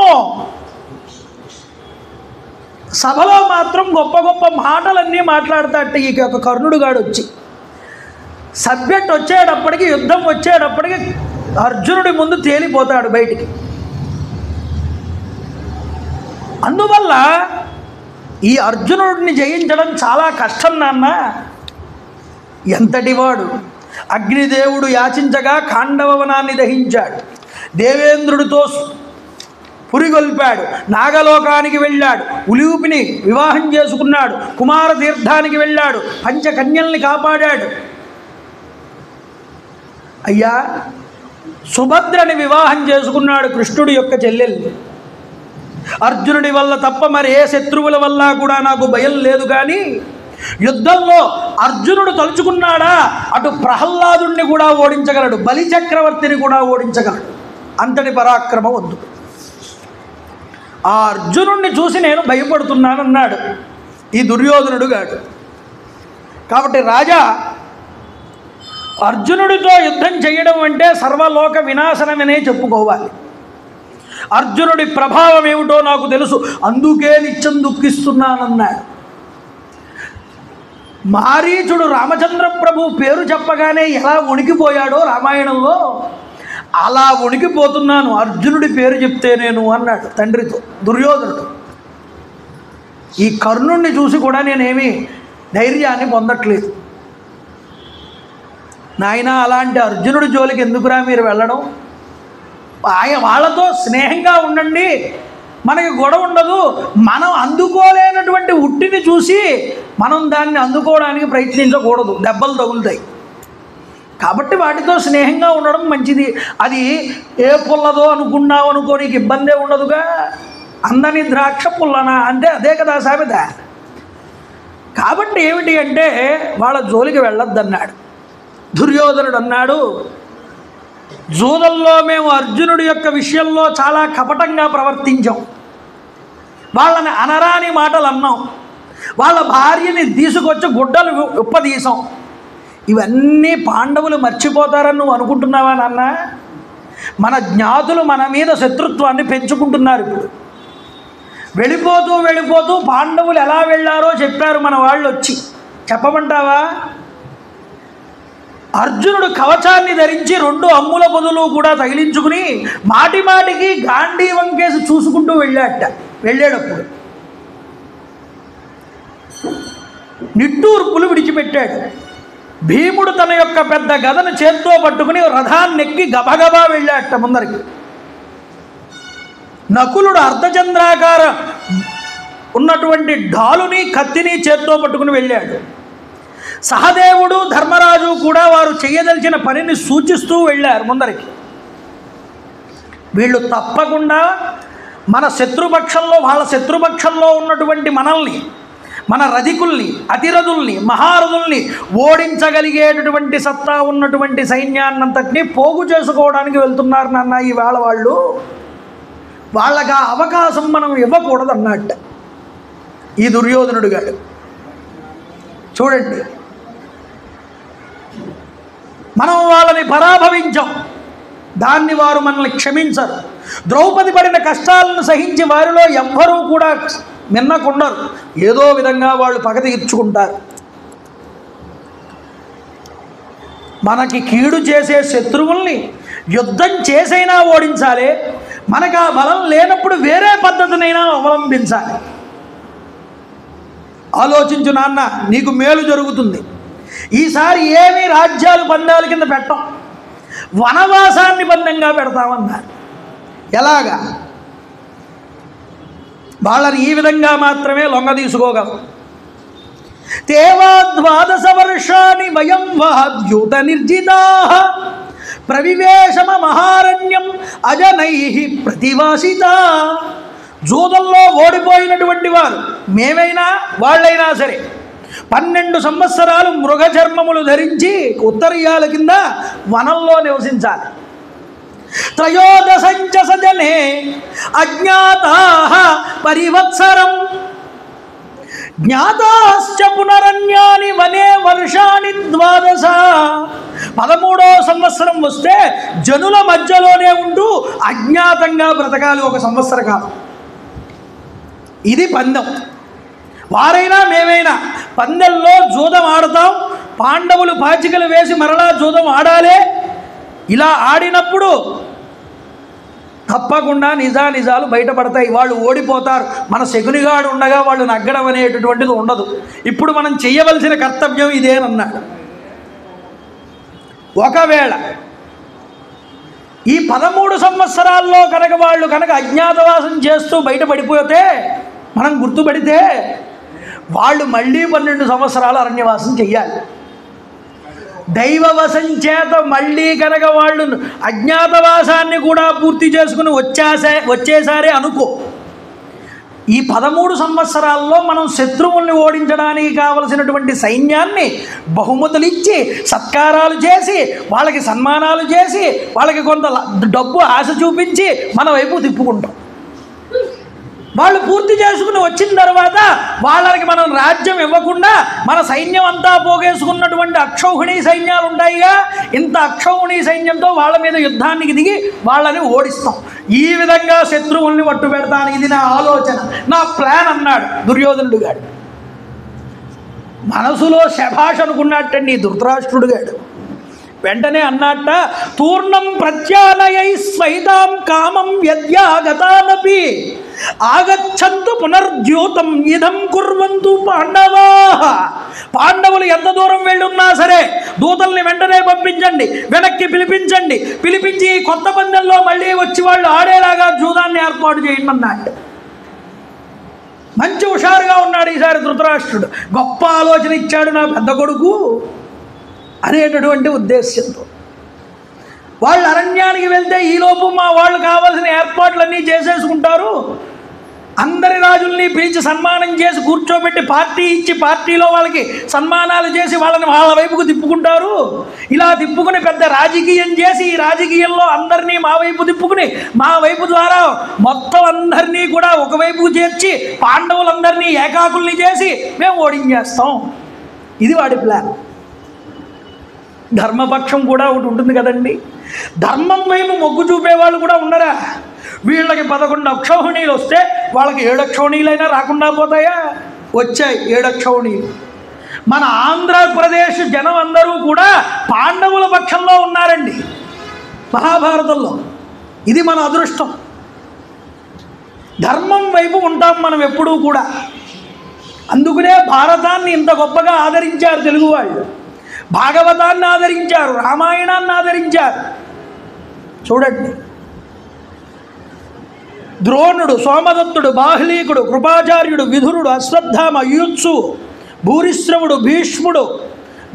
సభలో మాత్రం గొప్ప గొప్ప మాటలన్నీ మాట్లాడతాట ఈ యొక్క కర్ణుడు గాడు వచ్చి. సబ్జెక్ట్ వచ్చేటప్పటికి, యుద్ధం వచ్చేటప్పటికి అర్జునుడి ముందు తేలిపోతాడు బయటికి. అందువల్ల ఈ అర్జునుడిని జయించడం చాలా కష్టం నాన్న. ఎంతటివాడు! అగ్నిదేవుడు యాచించగా ఖాండవవనాన్ని దహించాడు, దేవేంద్రుడితో పురిగొల్పాడు, నాగలోకానికి వెళ్ళాడు, ఉలివుపిని వివాహం చేసుకున్నాడు, కుమార తీర్థానికి వెళ్ళాడు, పంచకన్యల్ని కాపాడాడు. అయ్యా, సుభద్రని వివాహం చేసుకున్నాడు కృష్ణుడి యొక్క చెల్లెల్ని. అర్జునుడి వల్ల తప్ప మరి ఏ శత్రువుల వల్ల కూడా నాకు భయం లేదు, కానీ యుద్ధంలో అర్జునుడు తలుచుకున్నాడా అటు ప్రహ్లాదుణ్ణి కూడా ఓడించగలడు, బలిచక్రవర్తిని కూడా ఓడించగలడు. అంతటి పరాక్రమం వద్దు. ఆ అర్జునుడిని చూసి నేను భయపడుతున్నానన్నాడు ఈ దుర్యోధనుడు గాడు. కాబట్టి రాజా, అర్జునుడితో యుద్ధం చేయడం అంటే సర్వలోక వినాశనమనే చెప్పుకోవాలి. అర్జునుడి ప్రభావం ఏమిటో నాకు తెలుసు, అందుకే నిత్యం దుఃఖిస్తున్నానన్నాడు. మారీచుడు రామచంద్ర ప్రభు పేరు చెప్పగానే ఎలా వణికిపోయాడో రామాయణంలో, అలా వణికిపోతున్నాను అర్జునుడి పేరు చెప్తే నేను అన్నాడు తండ్రితో దుర్యోధనుడు. ఈ కర్ణుణ్ణి చూసి కూడా నేనేమి ధైర్యాన్ని పొందట్లేదు. నాయన, అలాంటి అర్జునుడి జోలికి ఎందుకురా మీరు వెళ్ళడం? వాళ్ళతో స్నేహంగా ఉండండి, మనకి గొడవ ఉండదు. మనం అందుకోలేనటువంటి ఉట్టిని చూసి మనం దాన్ని అందుకోవడానికి ప్రయత్నించకూడదు, దెబ్బలు తగులుతాయి. కాబట్టి వాటితో స్నేహంగా ఉండడం మంచిది. అది ఏ పుల్లదో అనుకున్నావు అనుకో, నీకు ఇబ్బందే ఉండదుగా. అందని ద్రాక్ష పుల్లనా అంటే అదే కదా సామెత. కాబట్టి ఏమిటి అంటే వాళ్ళ జోలికి వెళ్ళొద్దన్నాడు. దుర్యోధనుడు అన్నాడు, జూదంలో మేము అర్జునుడి యొక్క విషయంలో చాలా కపటంగా ప్రవర్తించాం, వాళ్ళని అనరాని మాటలు అన్నాం, వాళ్ళ భార్యని తీసుకొచ్చి గుడ్డలు ఉప్పదీసాం. ఇవన్నీ పాండవులు మర్చిపోతారని నువ్వు అనుకుంటున్నావా నాన్న? మన జ్ఞాతులు మన మీద శత్రుత్వాన్ని పెంచుకుంటున్నారు. ఇప్పుడు వెళ్ళిపోతూ వెళ్ళిపోతూ పాండవులు ఎలా వెళ్ళారో చెప్పారు మన వాళ్ళు వచ్చి. చెప్పమంటావా? అర్జునుడు కవచాన్ని ధరించి 2 అమ్ముల పొదులు కూడా తగిలించుకుని మాటి మాటికి గాంధీవం కేసు చూసుకుంటూ వెళ్ళేటప్పుడు నిట్టూర్పులు విడిచిపెట్టాడు. భీముడు తన యొక్క పెద్ద గదను చేత్తో పట్టుకుని రథాన్నెక్కి గబగబా వెళ్ళాట ముందరికి. నకులుడు అర్ధచంద్రాకార ఉన్నటువంటి ఢాలుని కత్తిని చేత్తో పట్టుకుని వెళ్ళాడు. సహదేవుడు ధర్మరాజు కూడా వారు చేయదలిచిన పనిని సూచిస్తూ వెళ్ళారు ముందరికి. వీళ్ళు తప్పకుండా మన శత్రుపక్షంలో, వాళ్ళ శత్రుపక్షంలో ఉన్నటువంటి మనల్ని, మన రధికుల్ని, అతిరథుల్ని, మహారథుల్ని ఓడించగలిగేటటువంటి సత్తా ఉన్నటువంటి సైన్యాన్నంతటినీ పోగు చేసుకోవడానికి వెళ్తున్నారు నాన్న ఈవేళ వాళ్ళు. వాళ్ళకి ఆ అవకాశం మనం ఇవ్వకూడదన్నట్ట ఈ దుర్యోధనుడు గాడు. చూడండి, మనం వాళ్ళని పరాభవించాం, దాన్ని వారు మనల్ని క్షమించరు. ద్రౌపది పడిన కష్టాలను సహించి వారిలో ఎవ్వరూ కూడా మిన్నకుండరు. ఏదో విధంగా వాళ్ళు పగ తీర్చుకుంటారు. మనకి కీడు చేసే శత్రువుల్ని యుద్ధం చేసైనా ఓడించాలి. మనకు ఆ బలం లేనప్పుడు వేరే పద్ధతినైనా అవలంబించాలి. ఆలోచించు నాన్న, నీకు మేలు జరుగుతుంది. ఈసారి ఏమీ రాజ్యాలు పందాల కింద పెట్టం, వనవాసాన్ని బంధంగా పెడతామన్నారు. ఎలాగా? వాళ్ళని ఈ విధంగా మాత్రమే లొంగ తీసుకోగలం. తేవా 12 వర్షాన్ని వయం వహద్యూత నిర్జితా ప్రవివేశమ మహారణ్యం అజనై ప్రతివాసిత జూదంలో ఓడిపోయినటువంటి వారు మేమైనా వాళ్ళైనా సరే 12 సంవత్సరాలు మృగచర్మములు ధరించి ఉత్తరీయాల కింద వనంలో నివసించాలి. త్రయోదశంచ సజనే అజ్ఞాతాః పరివత్సరం జ్ఞాతాశ్చ పునరన్యాని వనే వర్షాణి 12. 13వ సంవత్సరం వస్తే జనుల మధ్యలోనే ఉంటూ అజ్ఞాతంగా బ్రతకాలి 1 సంవత్సర కాలం. ఇది పందెం. వారైనా మేమైనా పందెంలో జూదం ఆడతాం. పాండవులు పాచికలు వేసి మరలా జూదం ఆడాలే. ఇలా ఆడినప్పుడు తప్పకుండా నిజాలు బయటపడతాయి. వాళ్ళు ఓడిపోతారు. మన శకునిగాడు ఉండగా వాళ్ళు నగ్గడం అనేటటువంటిది ఉండదు. ఇప్పుడు మనం చెయ్యవలసిన కర్తవ్యం ఇదేనన్నాడు. ఒకవేళ ఈ 13 సంవత్సరాల్లో వాళ్ళు అజ్ఞాతవాసం చేస్తూ బయటపడిపోతే, మనం గుర్తుపడితే వాళ్ళు మళ్ళీ 12 సంవత్సరాలు అరణ్యవాసం చెయ్యాలి. దైవవశం చేత మళ్ళీ వాళ్ళు అజ్ఞాతవాసాన్ని కూడా పూర్తి చేసుకుని వచ్చేసారే అనుకో, ఈ 13 సంవత్సరాల్లో మనం శత్రువుల్ని ఓడించడానికి కావలసినటువంటి సైన్యాన్ని బహుమతులు ఇచ్చి సత్కారాలు చేసి వాళ్ళకి సన్మానాలు చేసి వాళ్ళకి కొంత డబ్బు ఆశ చూపించి మన వైపు తిప్పుకుంటాం. వాళ్ళు పూర్తి చేసుకుని వచ్చిన తర్వాత వాళ్ళకి మనం రాజ్యం ఇవ్వకుండా మన సైన్యం అంతా పోగేసుకున్నటువంటి అక్షౌహిణీ సైన్యాలు ఉంటాయిగా, ఇంత అక్షౌహిణీ సైన్యంతో వాళ్ళ మీద యుద్ధానికి దిగి వాళ్ళని ఓడిస్తాం. ఈ విధంగా శత్రువుల్ని పట్టు పెడతాను. ఇది నా ఆలోచన, నా ప్లాన్ అన్నాడు దుర్యోధనుడు గాడు. మనసులో శభాష్ అనుకున్నట్టండి ధృతరాష్ట్రుడు గాడు. వెంటనే అన్నట్ట, పూర్ణం ప్రత్యానయై స్వైతాం కామం యద్యాగతానపి ఆగచ్చంతు పునర్ద్యూతం ఇదం కుర్వంతు పాండవా. పాండవులు ఎంత దూరం వెళ్ళి ఉన్నా సరే దూతల్ని వెంటనే పంపించండి, వెనక్కి పిలిపించి కొత్త పందెంలో మళ్ళీ వచ్చి వాళ్ళు ఆడేలాగా జూదాన్ని ఏర్పాటు చేయండి అన్నాడు. మంచి హుషారుగా ఉన్నాడు ఈసారి ధృతరాష్ట్రుడు. గొప్ప ఆలోచన ఇచ్చాడు నా పెద్ద కొడుకు అనేటటువంటి ఉద్దేశ్యంతో వాళ్ళు అరణ్యానికి వెళ్తే ఈలోపు మా వాళ్ళు కావాల్సిన ఏర్పాట్లన్నీ చేసేసుకుంటారు. అందరి రాజుల్ని పిలిచి సన్మానం చేసి కూర్చోబెట్టి పార్టీ ఇచ్చి పార్టీలో వాళ్ళకి సన్మానాలు చేసి వాళ్ళని వాళ్ళ వైపుకు తిప్పుకుంటారు. ఇలా తిప్పుకుని పెద్ద రాజకీయం చేసి ఈ రాజకీయంలో అందరినీ మా వైపు తిప్పుకుని మా వైపు ద్వారా మొత్తం అందరినీ కూడా ఒకవైపుకు చేర్చి పాండవులందరినీ ఏకాకుల్ని చేసి మేము ఓడించేస్తాం. ఇది వాడి ప్లాన్. ధర్మపక్షం కూడా ఒకటి ఉంటుంది కదండి. ధర్మం వైపు మొగ్గు చూపేవాళ్ళు కూడా ఉండరా? వీళ్ళకి 11 అక్షౌహిణీలు వస్తే వాళ్ళకి 7 అక్షౌహిణీలైనా రాకుండా పోతాయా? వచ్చాయి 7 అక్షౌహిణీలు. మన ఆంధ్రప్రదేశ్ జనం అందరూ కూడా పాండవుల పక్షంలో ఉన్నారండి మహాభారతంలో. ఇది మన అదృష్టం. ధర్మం వైపు ఉంటాం మనం ఎప్పుడూ కూడా. అందుకనే భారతాన్ని ఇంత గొప్పగా ఆదరించారు తెలుగు వాళ్ళు. భాగవతాన్ని ఆదరించారు, రామాయణాన్ని ఆదరించారు. చూడండి, ద్రోణుడు, సోమదత్తుడు, బాహ్లీకుడు, కృపాచార్యుడు, విదురుడు, అశ్వత్థామ, యుయుత్సు, భూరిశ్రవుడు, భీష్ముడు,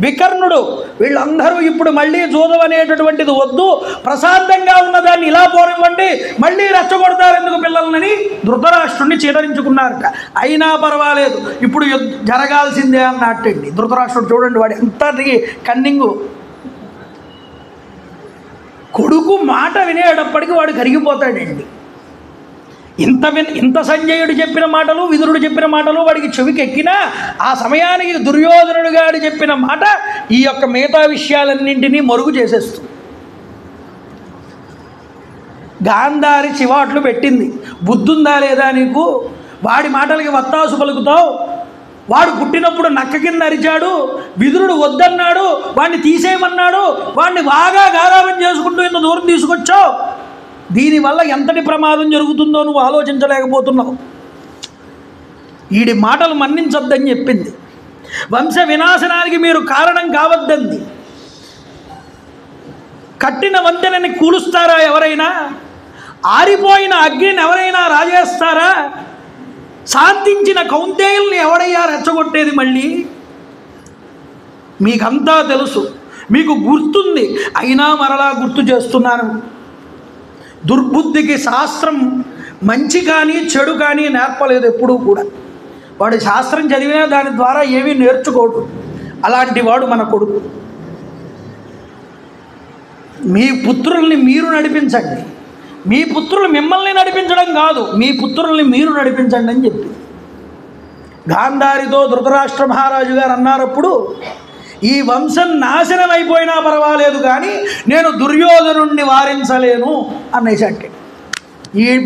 వికర్ణుడు, వీళ్ళందరూ ఇప్పుడు మళ్ళీ జూదం అనేటటువంటిది వద్దు, ప్రశాంతంగా ఉన్నదాన్ని ఇలా పోనివ్వండి, మళ్ళీ రెచ్చగొడతారు ఎందుకు పిల్లలని ధృతరాష్ట్రుడిని చీదరించుకున్నారట. అయినా పర్వాలేదు, ఇప్పుడు జరగాల్సిందే అన్నట్టండి ధృతరాష్ట్రుడు. చూడండి వాడు ఎంత కన్నింగు. కొడుకు మాట వినేటప్పటికీ వాడు కరిగిపోతాడండి. ఇంత సంజయుడు చెప్పిన మాటలు, విదురుడు చెప్పిన మాటలు వాడికి చెవికి ఎక్కినా ఆ సమయానికి దుర్యోధనుడు గారు చెప్పిన మాట ఈ యొక్క మిగతా విషయాలన్నింటినీ మరుగు చేసేస్తుంది. గాంధారి చివాట్లు పెట్టింది. బుద్ధుందా లేదా నీకు? వాడి మాటలకి వత్తాసు పలుకుతావు. వాడు పుట్టినప్పుడు నక్క కింద అరిచాడు, విదురుడు వద్దన్నాడు, వాడిని తీసేయమన్నాడు, వాడిని బాగా గారాబం చేసుకుంటూ ఇంత దూరం తీసుకొచ్చావు. దీనివల్ల ఎంతటి ప్రమాదం జరుగుతుందో నువ్వు ఆలోచించలేకపోతున్నావు. వీడి మాటలు మన్నించొద్దని చెప్పింది. వంశ వినాశనానికి మీరు కారణం కావద్దంది. కట్టిన వంతెనని కూలుస్తారా ఎవరైనా? ఆరిపోయిన అగ్నిని ఎవరైనా రాజేస్తారా? శాంతించిన కౌంతేయుల్ని ఎవడయ్యా రెచ్చగొట్టేది? మళ్ళీ మీకంతా తెలుసు, మీకు గుర్తుంది, అయినా మరలా గుర్తు చేస్తున్నాను. దుర్బుద్ధికి శాస్త్రం మంచి కానీ చెడు కానీ నేర్పలేదు ఎప్పుడూ కూడా. వాడు శాస్త్రం చదివినా దాని ద్వారా ఏమీ నేర్చుకోడు. అలాంటి వాడు మన కొడుకు. మీ పుత్రుల్ని మీరు నడిపించండి, మీ పుత్రులు మిమ్మల్ని నడిపించడం కాదు, మీ పుత్రుల్ని మీరు నడిపించండి అని చెప్పి గాంధారితో ధృతరాష్ట్ర మహారాజు గారు అన్నారప్పుడు, ఈ వంశం నాశనం అయిపోయినా పర్వాలేదు కానీ నేను దుర్యోధనుణ్ణి వారించలేను అనేసంటే.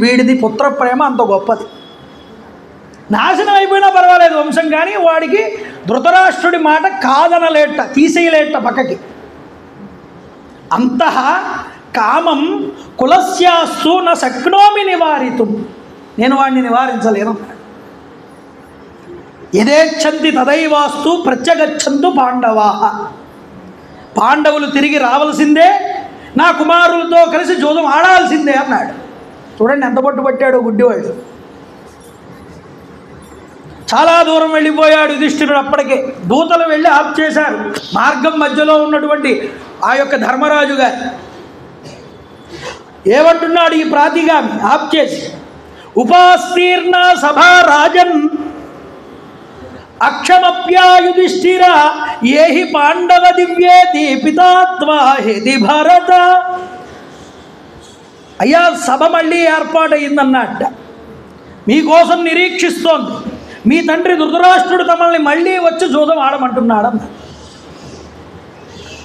వీడిది పుత్ర ప్రేమ అంత గొప్పది. నాశనం అయిపోయినా పర్వాలేదు వంశం, కానీ వాడికి ధృతరాష్ట్రుడి మాట కాదనలేట, తీసేయలేట పక్కకి. అంతః కామం కులస్యాస్తు న శక్నోమి నివారితుం, నేను వాడిని నివారించలేను. యదేచ్ఛంతి తదైవాస్తు ప్రత్యగచ్చంతు పాండవాః, పాండవులు తిరిగి రావాల్సిందే, నా కుమారులతో కలిసి జూదం ఆడాల్సిందే అన్నాడు. చూడండి ఎంత పట్టుబట్టాడో గుడ్డివాడు. చాలా దూరం వెళ్ళిపోయాడు యుధిష్ఠిరుడు. అప్పటికే దూతలు వెళ్ళి ఆప్ చేశారు. మార్గం మధ్యలో ఉన్నటువంటి ఆ యొక్క ధర్మరాజు గారు ఏమంటున్నాడు ఈ ప్రాతిగామి ఆప్ చేసి, ఉపాస్తీర్ణ సభా రాజన్ అక్షమప్యాయుధిష్ఠిర ఏహి పాండవ దివ్యేతి పితాత్వా హేది భారత. అయ్యా సభ మళ్ళీ ఏర్పాటయిందన్నట్ట, మీకోసం నిరీక్షిస్తోంది. మీ తండ్రి ధృతరాష్ట్రుడు తమల్ని మళ్ళీ వచ్చి జూదం ఆడమంటున్నాడన్న.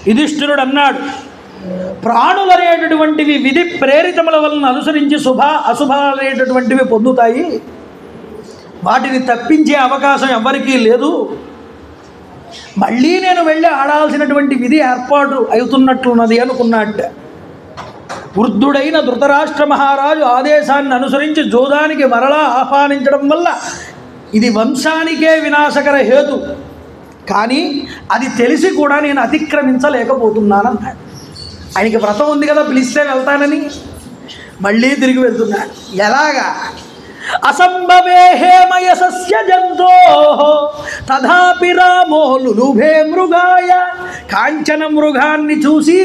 యుధిష్ఠిరుడు అన్నాడు, ప్రాణులనేటటువంటివి విధి ప్రేరితముల వలన అనుసరించి శుభ అశుభాలనేటటువంటివి పొందుతాయి, వాటిని తప్పించే అవకాశం ఎవరికీ లేదు. మళ్ళీ నేను వెళ్ళి ఆడాల్సినటువంటి విధి ఏర్పాటు అవుతున్నట్లున్నది అనుకున్నట్ట. వృద్ధుడైన ధృతరాష్ట్ర మహారాజు ఆదేశాన్ని అనుసరించి జూదానికి మరలా ఆహ్వానించడం వల్ల ఇది వంశానికే వినాశకర హేతు, కానీ అది తెలిసి కూడా నేను అతిక్రమించలేకపోతున్నానన్నాడు. ఆయనకి వ్రతం ఉంది కదా, పిలిస్తే వెళ్తానని మళ్ళీ తిరిగి వెళ్తున్నాడు. ఎలాగా? అసంభవే హేమయసస్య జంతో తథాపి రామో లులుభే మృగాయ. కాంచన మృగాన్ని చూసి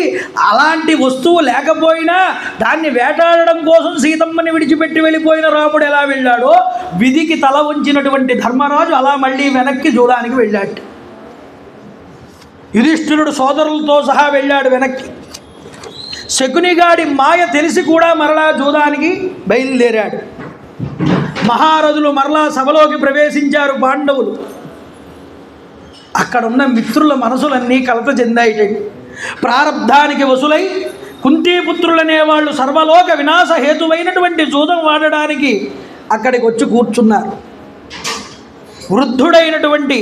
అలాంటి వస్తువు లేకపోయినా దాన్ని వేటాడడం కోసం సీతమ్మని విడిచిపెట్టి వెళ్ళిపోయిన రాముడు ఎలా వెళ్ళాడో, విధికి తల ఉంచినటువంటి ధర్మరాజు అలా మళ్ళీ వెనక్కి జూదానికి వెళ్ళాడు. యుధిష్ఠిరుడు సోదరులతో సహా వెళ్ళాడు వెనక్కి. శకునిగాడి మాయ తెలిసి కూడా మరలా జూదానికి బయలుదేరాడు. మహారథులు మరలా సభలోకి ప్రవేశించారు పాండవులు. అక్కడున్న మిత్రుల మనసులన్నీ కలత చెందాయిటండి. ప్రారబ్ధానికి వసులై కుంతీపుత్రులనే వాళ్ళు సర్వలోక వినాశ హేతువైనటువంటి జూదం వాడడానికి అక్కడికి వచ్చి కూర్చున్నారు. వృద్ధుడైనటువంటి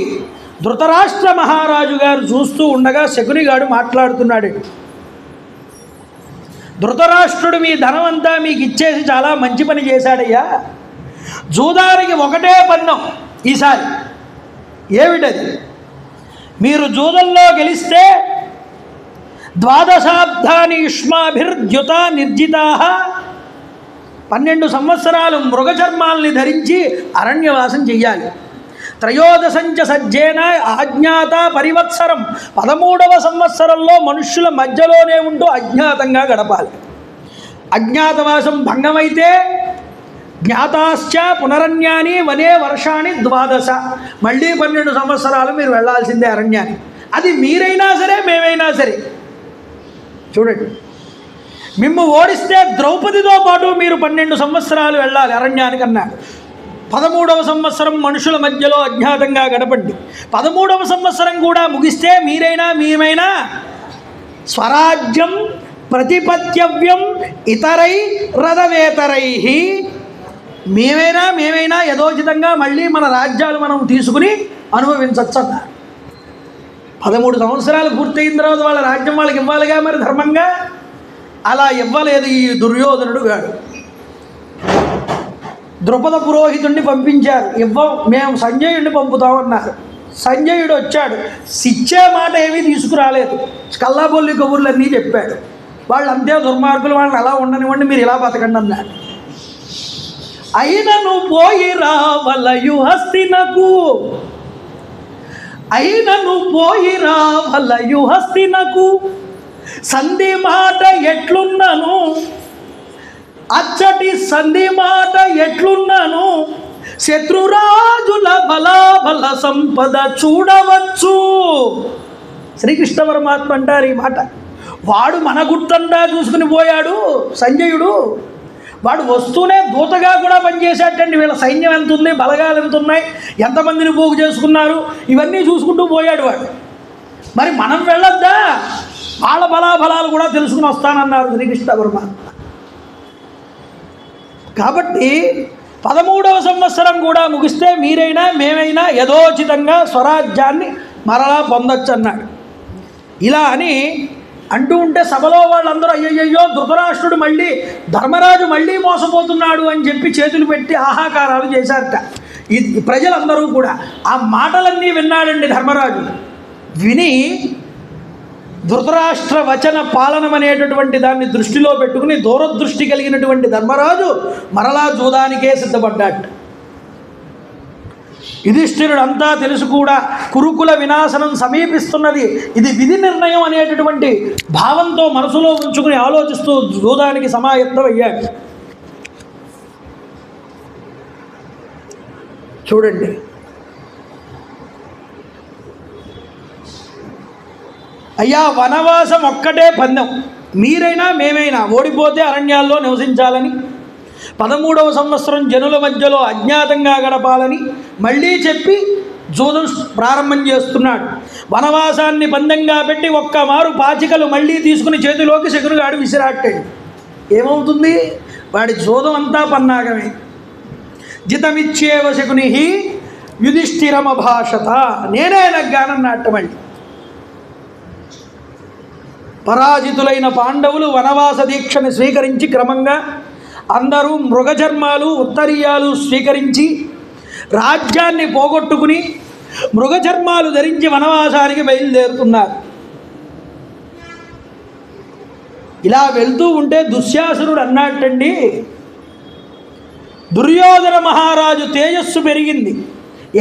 ధృతరాష్ట్ర మహారాజు గారు చూస్తూ ఉండగా శకునిగాడు మాట్లాడుతున్నాడు. ధృతరాష్ట్రుడు మీ ధనం అంతా మీకు ఇచ్చేసి చాలా మంచి పని చేశాడయ్యా. జూదానికి ఒకటే పన్నం ఈసారి. ఏమిటది? మీరు జూదంలో గెలిస్తే 12 యుష్మాభిర్ద్యుత నిర్జితా, 12 సంవత్సరాలు మృగచర్మాల్ని ధరించి అరణ్యవాసం చెయ్యాలి. 13 సజ్జేన అజ్ఞాత పరివత్సరం, 13వ సంవత్సరంలో మనుష్యుల మధ్యలోనే ఉంటూ అజ్ఞాతంగా గడపాలి. అజ్ఞాతవాసం భంగమైతే జ్ఞాతాశ్చ పునరన్యాని వనే వర్షాన్ని 12, మళ్ళీ 12 సంవత్సరాలు మీరు వెళ్ళాల్సిందే అరణ్యాన్ని. అది మీరైనా సరే మేమైనా సరే. చూడండి, మిమ్ము ఓడిస్తే ద్రౌపదితో పాటు మీరు 12 సంవత్సరాలు వెళ్ళాలి అరణ్యానికి అన్నాడు. 13వ సంవత్సరం మనుషుల మధ్యలో అజ్ఞాతంగా గడపండి. 13వ సంవత్సరం కూడా ముగిస్తే మీరైనా మేమైనా స్వరాజ్యం ప్రతిపత్యవ్యం ఇతరై రథవేతరై, మేమైనా యథోచితంగా మళ్ళీ మన రాజ్యాలు మనం తీసుకుని అనుభవించవచ్చు అన్నారు. 13 సంవత్సరాలు పూర్తయిన తర్వాత వాళ్ళ రాజ్యం వాళ్ళకి ఇవ్వాలిగా మరి ధర్మంగా. అలా ఇవ్వలేదు ఈ దుర్యోధనుడు గాడు. ద్రుపద పురోహితుడిని పంపించారు. మేము సంజయుడిని పంపుతామన్నారు. సంజయుడు వచ్చాడు. ఇచ్చే మాట ఏమీ తీసుకురాలేదు. కల్లాబొల్లి కబుర్లన్నీ చెప్పాడు. వాళ్ళు అంతే దుర్మార్గులు, వాళ్ళని అలా ఉండనివ్వండి, మీరు ఇలా బతకండి అన్నాడు. అయినను పోయి రావలయు హస్తినకు, అయినను పోయి రావలయు హస్తినకు, సంధి మాట ఎట్లున్నను అచ్చటి సంధి మాట ఎట్లున్నాను, శత్రురాజుల బలాబల సంపద చూడవచ్చు. శ్రీకృష్ణ పరమాత్మ అంటారు ఈ మాట. వాడు మన గుట్టండా చూసుకుని పోయాడు సంజయుడు. వాడు వస్తూనే దూతగా కూడా పనిచేసేటండి. వీళ్ళ సైన్యం ఎంత ఉంది, బలగాలు ఎంత ఉన్నాయి, ఎంతమందిని పోగు చేసుకున్నారు, ఇవన్నీ చూసుకుంటూ పోయాడు వాడు. మరి మనం వెళ్ళొద్దా? వాళ్ళ బలాబలాలు కూడా తెలుసుకుని వస్తానన్నారు శ్రీకృష్ణ పరమాత్మ. కాబట్టి 13వ సంవత్సరం కూడా ముగిస్తే మీరైనా మేమైనా యథోచితంగా స్వరాజ్యాన్ని మరలా పొందొచ్చు అన్నాడు. ఇలా అని అంటూ ఉంటే సభలో వాళ్ళందరూ అయ్యయ్యో ధృతరాష్ట్రుడు మళ్ళీ, ధర్మరాజు మళ్ళీ మోసపోతున్నాడు అని చెప్పి చేతులు పెట్టి ఆహాకారాలు చేశారట. ఈ ప్రజలందరూ కూడా ఆ మాటలన్నీ విన్నాడండి ధర్మరాజు. విని ధృతరాష్ట్ర వచన పాలనం అనేటటువంటి దాన్ని దృష్టిలో పెట్టుకుని దూరదృష్టి కలిగినటువంటి ధర్మరాజు మరలా జూదానికే సిద్ధపడ్డాడు. యుధిష్ఠిరుడు అంతా తెలుసు కూడా కురుకుల వినాశనం సమీపిస్తున్నది, ఇది విధి నిర్ణయం అనేటటువంటి భావంతో మనసులో ఉంచుకుని ఆలోచిస్తూ జూదానికి సమాయత్తమయ్యాడు. చూడండి, అయ్యా వనవాసం ఒక్కటే పందెం, మీరైనా మేమైనా ఓడిపోతే అరణ్యాల్లో నివసించాలని, 13వ సంవత్సరం జనుల మధ్యలో అజ్ఞాతంగా గడపాలని మళ్ళీ చెప్పి జూదం ప్రారంభం చేస్తున్నాడు. వనవాసాన్ని పందెంగా పెట్టి ఒక్క మారు పాచికలు మళ్ళీ తీసుకుని చేతిలోకి శకునిగాడు విసిరాట్టాడు. ఏమవుతుంది? వాడి జూదం అంతా పన్నాగమే. జితమిచ్చేవ శకుని యుధిష్ఠిరమభాషత, నేనే నగ్గానన్నట్టమండి. పరాజితులైన పాండవులు వనవాస దీక్షను స్వీకరించి క్రమంగా అందరూ మృగచర్మాలు ఉత్తరీయాలు స్వీకరించి రాజ్యాన్ని పోగొట్టుకుని మృగచర్మాలు ధరించి వనవాసానికి బయలుదేరుతున్నారు. ఇలా వెళ్తూ ఉంటే దుశ్శాసనుడు అన్నట్టండి, దుర్యోధన మహారాజు తేజస్సు పెరిగింది,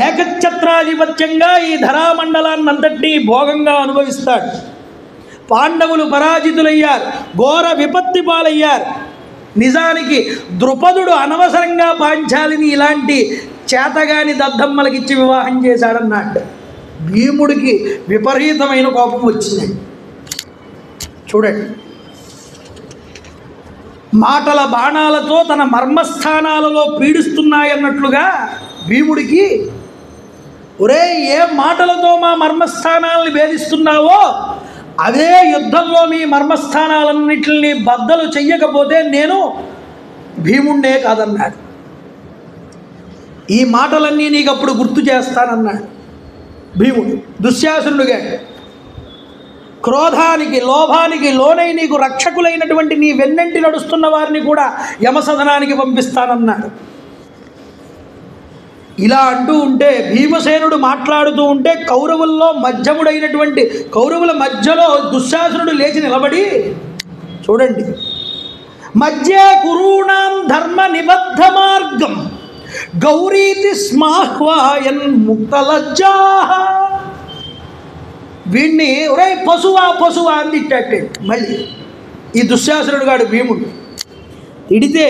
ఏకఛత్రాధిపత్యంగా ఈ ధరామండలాన్నంతటినీ భోగంగా అనుభవిస్తాడు. పాండవులు పరాజితులయ్యారు, ఘోర విపత్తి పాలయ్యారు. నిజానికి ద్రుపదుడు అనవసరంగా పాంచాలిని ఇలాంటి చేతగాని దద్దమ్మలకిచ్చి వివాహం చేశాడన్నట్టు. భీముడికి విపరీతమైన కోపం వచ్చిందండి. చూడండి, మాటల బాణాలతో తన మర్మస్థానాలలో పీడిస్తున్నాయన్నట్లుగా భీముడికి, ఒరే ఏ మాటలతో మా మర్మస్థానాలని భేదిస్తున్నావో అదే యుద్ధంలో మీ మర్మస్థానాలన్నింటినీ బద్దలు చెయ్యకపోతే నేను భీముణ్ణే కాదన్నాడు. ఈ మాటలన్నీ నీకు అప్పుడు గుర్తు చేస్తానన్నాడు భీముడు. దుశ్శాసనుడుగా క్రోధానికి లోభానికి లోనై నీకు రక్షకులైనటువంటి నీ వెన్నంటి నడుస్తున్న వారిని కూడా యమసదనానికి పంపిస్తానన్నాడు. ఇలా అంటూ ఉంటే భీమసేనుడు మాట్లాడుతూ ఉంటే కౌరవుల్లో మధ్యముడైనటువంటి కౌరవుల మధ్యలో దుశ్శాసనుడు లేచి నిలబడి, చూడండి, మధ్య కురూణాం ధర్మ నిబద్ధ మార్గం గౌరీతి స్మాహ్వాయన్ ముక్తలజ్జా, వీడిని ఒరే పశువా పశువా అని తిట్టాడు. మళ్ళీ ఈ దుశ్శాసనుడు గాడు భీముడు తిడితే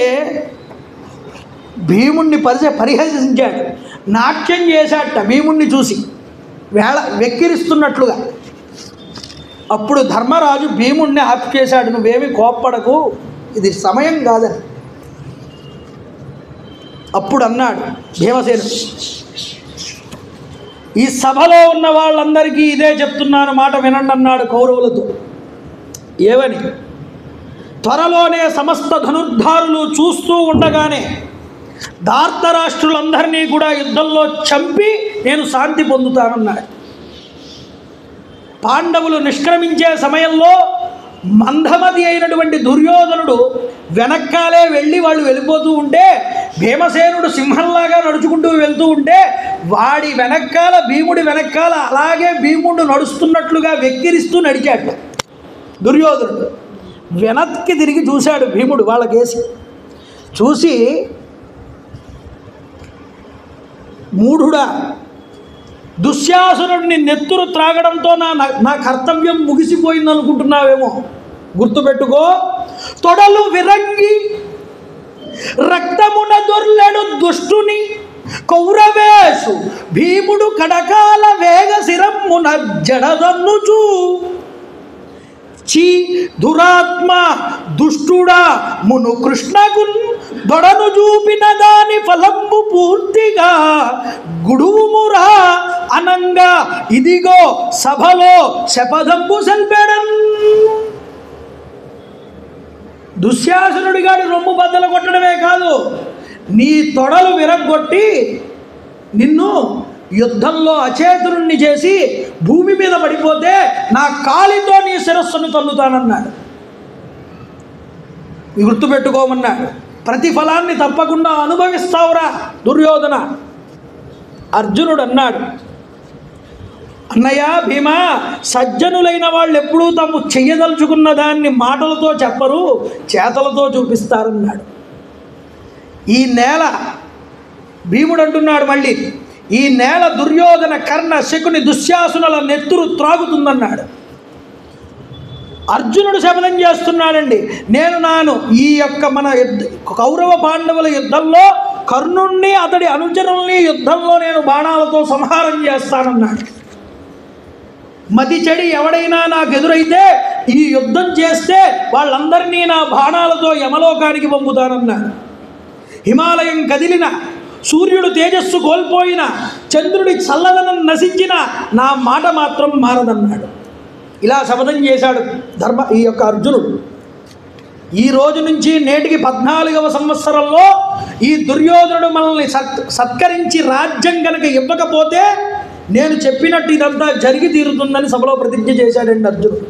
భీముణ్ణి పరిహసించాడు, నాట్యం చేశాట భీముణ్ణి చూసి వెక్కిరిస్తున్నట్లుగా. అప్పుడు ధర్మరాజు భీముణ్ణి ఆపు చేశాడు, నువ్వేమి కోప్పడకు, ఇది సమయం కాదని. అప్పుడు అన్నాడు భీమసేనుడు, ఈ సభలో ఉన్న వాళ్ళందరికీ ఇదే చెప్తున్నాను, మాట వినండి అన్నాడు కౌరవులతో. ఏమని? త్వరలోనే సమస్త ధనుర్ధారులు చూస్తూ ఉండగానే ధార్తరాష్ట్రులందరినీ కూడా యుద్ధంలో చంపి నేను శాంతి పొందుతానన్నాడు. పాండవులు నిష్క్రమించే సమయంలో మందమతి అయినటువంటి దుర్యోధనుడు వెనక్కాలే వెళ్ళి వాళ్ళు వెళ్ళిపోతూ ఉంటే భీమసేనుడు సింహంలాగా నడుచుకుంటూ వెళ్తూ ఉంటే వాడి వెనక్కాల భీముడి వెనక్కాల అలాగే భీముడు నడుస్తున్నట్లుగా వెక్కిరిస్తూ నడిచాడు దుర్యోధనుడు. వెనక్కి తిరిగి చూశాడు భీముడు వాళ్ళకేసి. చూసి, మూఢుడా, దుశ్శాసనుడిని నెత్తురు త్రాగడంతో నా కర్తవ్యం ముగిసిపోయింది అనుకుంటున్నావేమో, గుర్తుపెట్టుకో. తొడలు విరంగి రక్తమున దొర్లెడు దుష్టుని కౌరవేశు భీముడు కడకాల వేగ శిరమ్మున జడదన్నుచూ చీ దురాత్మ దుష్టుడా మును కృష్ణగున్ దొడను చూపిన దాని ఫలంబు పూర్తిగా గుడువుమురా అనంగా ఇదిగో సభలో శపథంబు సెల్పెడన్. దుశ్శాసనుడి గాడి రొమ్ము బద్దలు కొట్టడమే కాదు, నీ తొడలు విరగ్గొట్టి నిన్ను యుద్ధంలో అచేతురుణ్ణి చేసి భూమి మీద పడిపోతే నా కాలితో నీ శిరస్సును తన్నుతానన్నాడు. గుర్తుపెట్టుకోమన్నాడు. ప్రతిఫలాన్ని తప్పకుండా అనుభవిస్తావురా దుర్యోధన. అర్జునుడు అన్నాడు, అన్నయ్య భీమా, సజ్జనులైన వాళ్ళు ఎప్పుడూ తాము చెయ్యదలుచుకున్న దాన్ని మాటలతో చెప్పరు, చేతలతో చూపిస్తారన్నాడు. ఈ నేల, భీముడు అంటున్నాడు మళ్ళీ, ఈ నేల దుర్యోధన కర్ణ శకుని దుశ్శాసనుల నెత్తురు త్రాగుతుందన్నాడు. అర్జునుడు శపథం చేస్తున్నాడండి, నేను ఈ యొక్క మన కౌరవ పాండవుల యుద్ధంలో కర్ణుణ్ణి అతడి అనుచరుల్ని యుద్ధంలో నేను బాణాలతో సంహారం చేస్తానన్నాడు. మతి చెడి ఎవడైనా నాకు ఎదురైతే ఈ యుద్ధం చేస్తే వాళ్ళందరినీ నా బాణాలతో యమలోకానికి పంపుతానన్నాడు. హిమాలయం కదిలిన, సూర్యుడు తేజస్సు కోల్పోయిన, చంద్రుడి చల్లదనం నశించిన నా మాట మాత్రం మారదన్నాడు. ఇలా శపథం చేశాడు ఈ యొక్క అర్జునుడు. ఈ రోజు నుంచి నేటికి 14వ సంవత్సరంలో ఈ దుర్యోధనుడు మనల్ని సత్కరించి రాజ్యం కనుక ఇవ్వకపోతే నేను చెప్పినట్టు ఇదంతా జరిగి తీరుతుందని సభలో ప్రతిజ్ఞ చేశాడండి అర్జునుడు.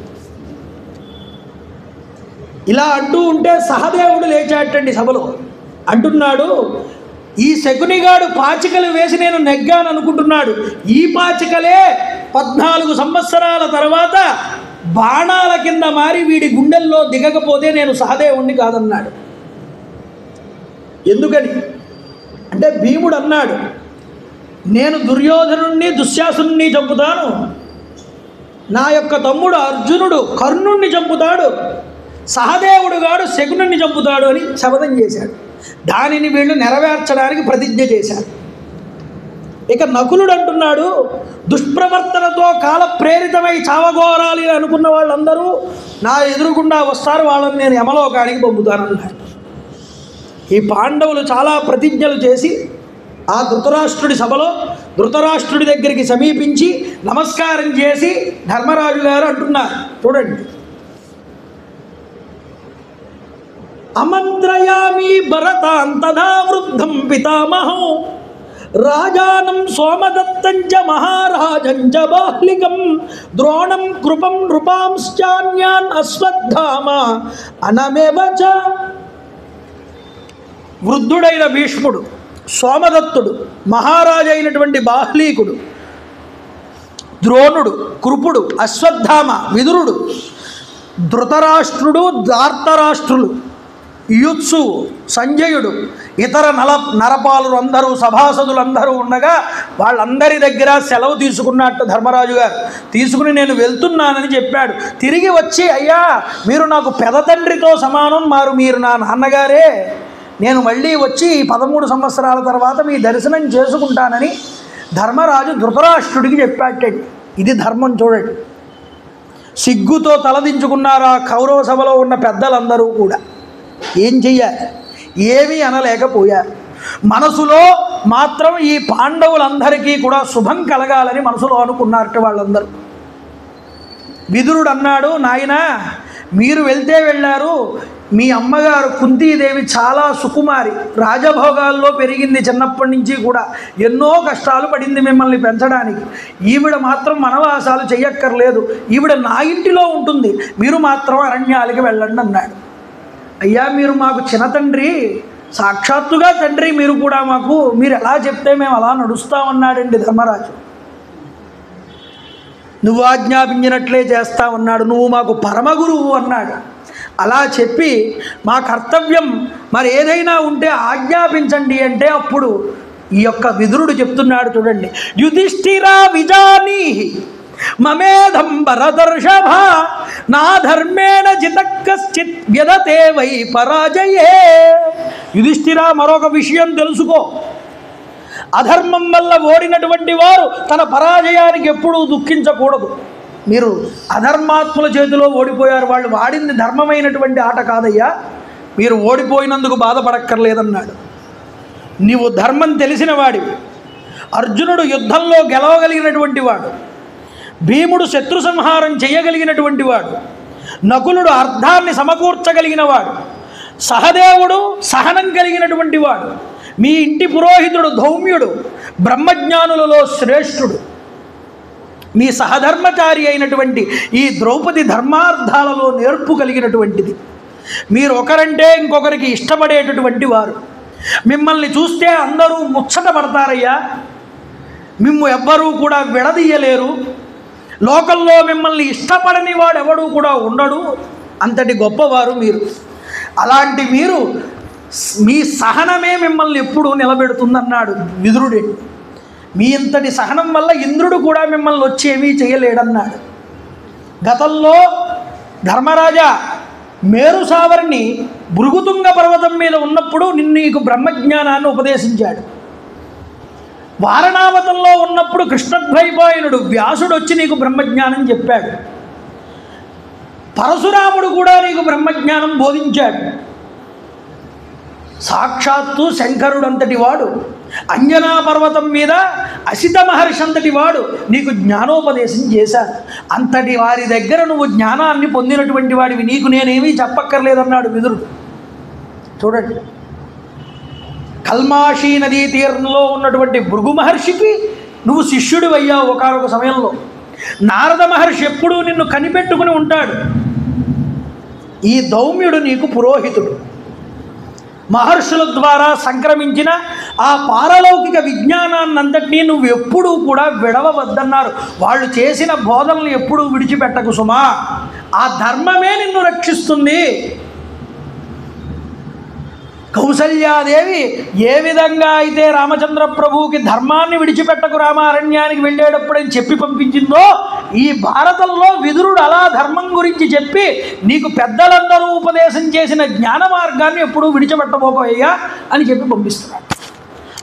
ఇలా అంటూ ఉంటే సహదేవుడు లేచాటండి సభలో. అంటున్నాడు, ఈ శకునిగాడు పాచికలు వేసి నేను నెగ్గాను అనుకుంటున్నాడు, ఈ పాచికలే 14 సంవత్సరాల తర్వాత బాణాల కింద మారి వీడి గుండెల్లో దిగకపోతే నేను సహదేవుణ్ణి కాదన్నాడు. ఎందుకని అంటే భీముడు అన్నాడు, నేను దుర్యోధనుణ్ణి దుశ్శాసనుణ్ణి చంపుతాను, నా యొక్క తమ్ముడు అర్జునుడు కర్ణుణ్ణి చంపుతాడు, సహదేవుడు గాడు శకునుణ్ణి చంపుతాడు అని శపథం చేశాడు. దానిని వీళ్ళు నెరవేర్చడానికి ప్రతిజ్ఞ చేశారు. ఇక నకులుడు అంటున్నాడు, దుష్ప్రవర్తనతో కాల ప్రేరితమై చావగోరాలి అనుకున్న వాళ్ళందరూ నా ఎదురుగుండా వస్తారు, వాళ్ళని నేను యమలోకానికి పంపుతానన్నాడు. ఈ పాండవులు చాలా ప్రతిజ్ఞలు చేసి ఆ ధృతరాష్ట్రుడి సభలో ధృతరాష్ట్రుడి దగ్గరికి సమీపించి నమస్కారం చేసి ధర్మరాజు గారు అంటున్నారు, చూడండి, అమంత్రయామి భరతాంతదా వృద్ధం పితామహం రాజానం సోమదత్తంచ మహారాజంచ బాహ్లికం ద్రోణం కృపం నృపాంశ్చాన్యాన్ అశ్వత్థామ అనమేవచ. వృద్ధుడైన భీష్ముడు, సోమదత్తుడు, మహారాజైనటువంటి బాహ్లీకుడు, ద్రోణుడు, కృపుడు, అశ్వత్థామ, విదురుడు, ధృతరాష్ట్రుడు, ధార్తరాష్ట్రులు, యుత్సు, సంజయుడు, ఇతర నరపాలు అందరూ సభాసదులందరూ ఉండగా వాళ్ళందరి దగ్గర సెలవు తీసుకున్నట్టు ధర్మరాజు గారు తీసుకుని నేను వెళ్తున్నానని చెప్పాడు. తిరిగి వచ్చి, అయ్యా మీరు నాకు పెదతండ్రితో సమానం, మీరు నా నాన్నగారే, నేను మళ్ళీ వచ్చి 13 సంవత్సరాల తర్వాత మీ దర్శనం చేసుకుంటానని ధర్మరాజు ధృతరాష్ట్రుడికి చెప్పాటండి. ఇది ధర్మం చూడండి. సిగ్గుతో తలదించుకున్నారు ఆ కౌరవ సభలో ఉన్న పెద్దలందరూ కూడా. ఏం చెయ్యాలి, ఏమీ అనలేకపోయారు. మనసులో మాత్రం ఈ పాండవులందరికీ కూడా శుభం కలగాలని మనసులో అనుకున్నారట వాళ్ళందరూ. విదురుడు అన్నాడు, నాయనా మీరు వెళ్తే వెళ్ళారు, మీ అమ్మగారు కుంతీదేవి చాలా సుకుమారి, రాజభోగాల్లో పెరిగింది, చిన్నప్పటి నుంచి కూడా ఎన్నో కష్టాలు పడింది మిమ్మల్ని పెంచడానికి. ఈవిడ మాత్రం వనవాసాలు చెయ్యక్కర్లేదు, ఈవిడ నా ఇంటిలో ఉంటుంది, మీరు మాత్రం అరణ్యాలకి వెళ్ళండి అన్నాడు. అయ్యా మీరు మాకు చిన్న తండ్రి, సాక్షాత్తుగా తండ్రి మీరు కూడా మాకు, మీరు ఎలా చెప్తే మేము అలా నడుస్తామన్నాడండి ధర్మరాజు. నువ్వు ఆజ్ఞాపించినట్లే చేస్తామన్నాడు, నువ్వు మాకు పరమగురువు అన్నాడు. అలా చెప్పి మా కర్తవ్యం మరి ఏదైనా ఉంటే ఆజ్ఞాపించండి అంటే అప్పుడు ఈ యొక్క విదురుడు చెప్తున్నాడు, చూడండి, యుధిష్ఠిరా విజానీహి మమేధం భరతర్షభ నా ధర్మేణ జితకశ్చిత్ వ్యదతే వై పరాజయే. యుధిష్ఠిరా, మరొక విషయం తెలుసుకో. అధర్మం వల్ల ఓడినటువంటి వారు తన పరాజయానికి ఎప్పుడూ దుఃఖించకూడదు. మీరు అధర్మాత్ముల చేతిలో ఓడిపోయారు, వాళ్ళు వాడింది ధర్మమైనటువంటి ఆట కాదయ్యా, మీరు ఓడిపోయినందుకు బాధపడక్కర్లేదన్నాడు. నీవు ధర్మం తెలిసిన వాడివి. అర్జునుడు యుద్ధంలో గెలవగలిగినటువంటి వాడు, భీముడు శత్రు సంహారం చేయగలిగినటువంటి వాడు, నకులుడు అర్థాన్ని సమకూర్చగలిగిన వాడు, సహదేవుడు సహనం కలిగినటువంటి వాడు, మీ ఇంటి పురోహితుడు ధౌమ్యుడు బ్రహ్మజ్ఞానులలో శ్రేష్ఠుడు, మీ సహధర్మచారి అయినటువంటి ఈ ద్రౌపది ధర్మార్థాలలో నేర్పు కలిగినటువంటిది. మీరు ఒకరంటే ఇంకొకరికి ఇష్టపడేటటువంటి వారు. మిమ్మల్ని చూస్తే అందరూ ముచ్చట పడతారయ్యా, మిమ్ము ఎవ్వరూ కూడా విడదీయలేరు. లోకంలో మిమ్మల్ని ఇష్టపడని వాడు ఎవడూ కూడా ఉండడు, అంతటి గొప్పవారు మీరు. అలాంటి మీరు, మీ సహనమే మిమ్మల్ని ఎప్పుడూ నిలబెడుతుందన్నాడు విదురుడే. మీ ఇంతటి సహనం వల్ల ఇంద్రుడు కూడా మిమ్మల్ని వచ్చి ఏమీ చేయలేడన్నాడు. గతంలో ధర్మరాజా మేరు సావర్ణి భృగుతుంగ పర్వతం మీద ఉన్నప్పుడు నీకు బ్రహ్మజ్ఞానాన్ని ఉపదేశించాడు. వారణావతంలో ఉన్నప్పుడు కృష్ణద్వైపాయనుడు వ్యాసుడు వచ్చి నీకు బ్రహ్మజ్ఞానం చెప్పాడు. పరశురాముడు కూడా నీకు బ్రహ్మజ్ఞానం బోధించాడు. సాక్షాత్తు శంకరుడు అంతటి వాడు, అంజనా పర్వతం మీద అసిత మహర్షి అంతటి వాడు నీకు జ్ఞానోపదేశం చేశాడు. అంతటి వారి దగ్గర నువ్వు జ్ఞానాన్ని పొందినటువంటి వాడివి, నీకు నేనేమీ చెప్పక్కర్లేదన్నాడు విదురుడు. చూడండి, కల్మాషీ నదీ తీరంలో ఉన్నటువంటి భృగు మహర్షికి నువ్వు శిష్యుడు అయ్యావు ఒకనొక సమయంలో. నారద మహర్షి ఎప్పుడూ నిన్ను కనిపెట్టుకుని ఉంటాడు. ఈ ధౌమ్యుడు నీకు పురోహితుడు. మహర్షుల ద్వారా సంక్రమించిన ఆ పారలౌకిక విజ్ఞానాన్నంతటినీ నువ్వు ఎప్పుడూ కూడా విడవవద్దన్నారు. వాళ్ళు చేసిన బోధనలు ఎప్పుడూ విడిచిపెట్టకు సుమా, ఆ ధర్మమే నిన్ను రక్షిస్తుంది. కౌసల్యాదేవి ఏ విధంగా అయితే రామచంద్ర ప్రభువుకి ధర్మాన్ని విడిచిపెట్టకు రామారణ్యానికి వెళ్ళేటప్పుడని చెప్పి పంపించిందో, ఈ భారతంలో విదురుడు అలా ధర్మం గురించి చెప్పి నీకు పెద్దలందరూ ఉపదేశం చేసిన జ్ఞాన మార్గాన్ని ఎప్పుడూ విడిచిపెట్టబోకయ్యా అని చెప్పి పంపిస్తున్నాడు.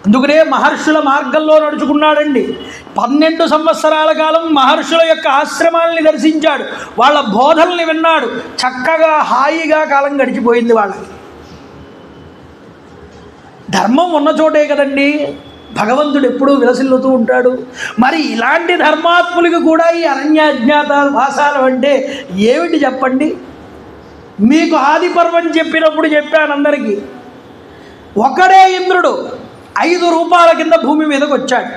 అందుకనే మహర్షుల మార్గంలో నడుచుకున్నాడండి. 12 సంవత్సరాల కాలం మహర్షుల యొక్క ఆశ్రమాల్ని దర్శించాడు, వాళ్ళ బోధనల్ని విన్నాడు. చక్కగా హాయిగా కాలం గడిచిపోయింది వాళ్ళకి. ధర్మం ఉన్న చోటే కదండి భగవంతుడు ఎప్పుడూ విలసిల్లుతూ ఉంటాడు. మరి ఇలాంటి ధర్మాత్ములకు కూడా ఈ అరణ్యాజ్ఞాత వాసాలు అంటే ఏమిటి చెప్పండి? మీకు ఆది పర్వం చెప్పినప్పుడు చెప్పాను అందరికీ. ఒకడే ఇంద్రుడు 5 రూపాయల కింద భూమి మీదకి వచ్చాడు.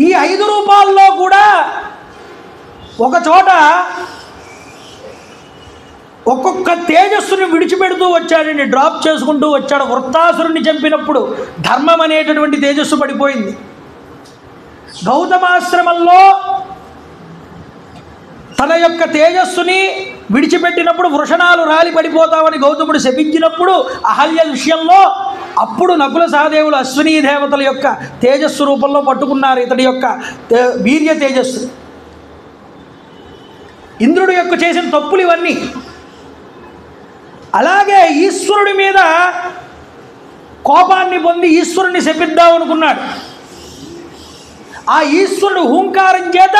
ఈ 5 రూపాయల్లో కూడా ఒక చోట ఒక్కొక్క తేజస్సుని విడిచిపెడుతూ వచ్చాడండి, డ్రాప్ చేసుకుంటూ వచ్చాడు. వృత్తాసురుణ్ణి చంపినప్పుడు ధర్మం అనేటటువంటి తేజస్సు పడిపోయింది. గౌతమాశ్రమంలో తన యొక్క తేజస్సుని విడిచిపెట్టినప్పుడు వృషణాలు రాలి పడిపోతామని గౌతముడు శపించినప్పుడు అహల్య విషయంలో అప్పుడు నకుల సహదేవులు అశ్వినీ దేవతల యొక్క తేజస్సు రూపంలో పట్టుకున్నారు ఇతడి యొక్క వీర్య తేజస్సు. ఇంద్రుడు యొక్క చేసిన తప్పులు ఇవన్నీ. అలాగే ఈశ్వరుడి మీద కోపాన్ని పొంది ఈశ్వరుని శపిద్దాం అనుకున్నాడు. ఆ ఈశ్వరుడు హూంకారం చేత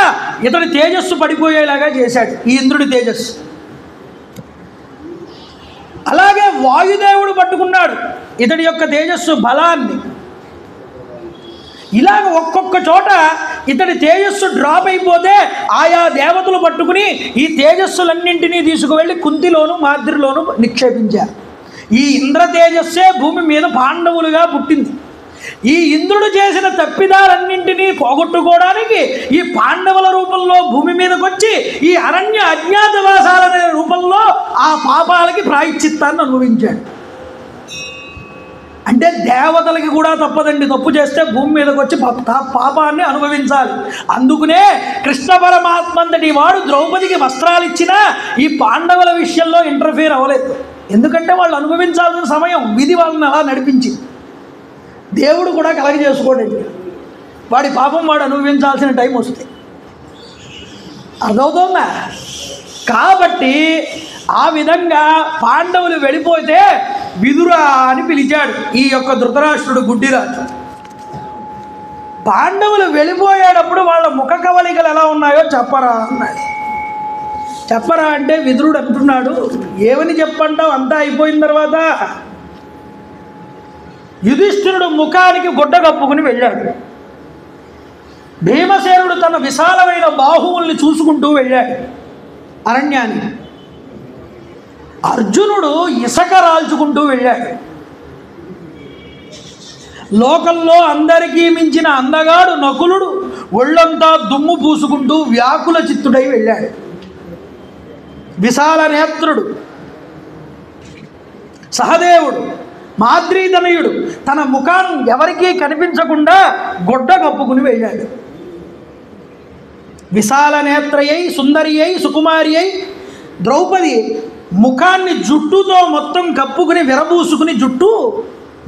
ఇతడి తేజస్సు పడిపోయేలాగా చేశాడు, ఈ ఇంద్రుడి తేజస్సు. అలాగే వాయుదేవుడు పట్టుకున్నాడు ఇతడి యొక్క తేజస్సు బలాన్ని. ఇలాగ ఒక్కొక్క చోట ఇతడి తేజస్సు డ్రాప్ అయిపోతే ఆయా దేవతలు పట్టుకుని ఈ తేజస్సులన్నింటినీ తీసుకువెళ్ళి కుంతిలోను మాద్రిలోను నిక్షేపించారు. ఈ ఇంద్ర తేజస్సే భూమి మీద పాండవులుగా పుట్టింది. ఈ ఇంద్రుడు చేసిన తప్పిదాలన్నింటినీ పోగొట్టుకోవడానికి ఈ పాండవుల రూపంలో భూమి మీదకి వచ్చి ఈ అరణ్య అజ్ఞాతవాసాలనే రూపంలో ఆ పాపాలకి ప్రాయశ్చిత్తాన్ని అనుభవించాడు. అంటే దేవతలకి కూడా తప్పదండి, తప్పు చేస్తే భూమి మీదకి వచ్చి పాపాన్ని అనుభవించాలి. అందుకనే కృష్ణ పరమాత్మంతటి వాడు ద్రౌపదికి వస్త్రాలు ఇచ్చినా ఈ పాండవుల విషయంలో ఇంటర్ఫీర్ అవ్వలేదు. ఎందుకంటే వాళ్ళు అనుభవించాల్సిన సమయం విధి వాళ్ళని అలా నడిపించి, దేవుడు కూడా కలగజేసుకోడండి. వాడి పాపం వాడు అనుభవించాల్సిన టైం వస్తే అర్థమవుతోందా? కాబట్టి ఆ విధంగా పాండవులు వెళ్ళిపోతే విదురా అని పిలిచాడు ఈ యొక్క ధృతరాష్ట్రుడు గుడ్డిరాజు. పాండవులు వెళ్ళిపోయేటప్పుడు వాళ్ళ ముఖ కవళికలు ఎలా ఉన్నాయో చెప్పరా అన్నాడు. చెప్పరా అంటే విదురుడు అంటున్నాడు, ఏమని చెప్పంటావు, అంతా అయిపోయిన తర్వాత. యుధిష్ఠిరుడు ముఖానికి గుడ్డ కప్పుకుని వెళ్ళాడు. భీమసేనుడు తన విశాలమైన బాహువుల్ని చూసుకుంటూ వెళ్ళాడు అరణ్యాన్ని. అర్జునుడు ఇసక రాల్చుకుంటూ వెళ్ళాడు. లోకంలో అందరికీ మించిన అందగాడు నకులుడు ఒళ్ళంతా దుమ్ము పూసుకుంటూ వ్యాకుల చిత్తుడై వెళ్ళాడు. విశాల నేత్రుడు సహదేవుడు మాద్రీతనయుడు తన ముఖాన్ని ఎవరికీ కనిపించకుండా గొడ్డ కప్పుకుని వెళ్ళాడు. విశాల నేత్రయై సుందరి అయి సుకుమారి అయి ద్రౌపది ముఖాన్ని జుట్టుతో మొత్తం కప్పుకుని విరబూసుకుని జుట్టు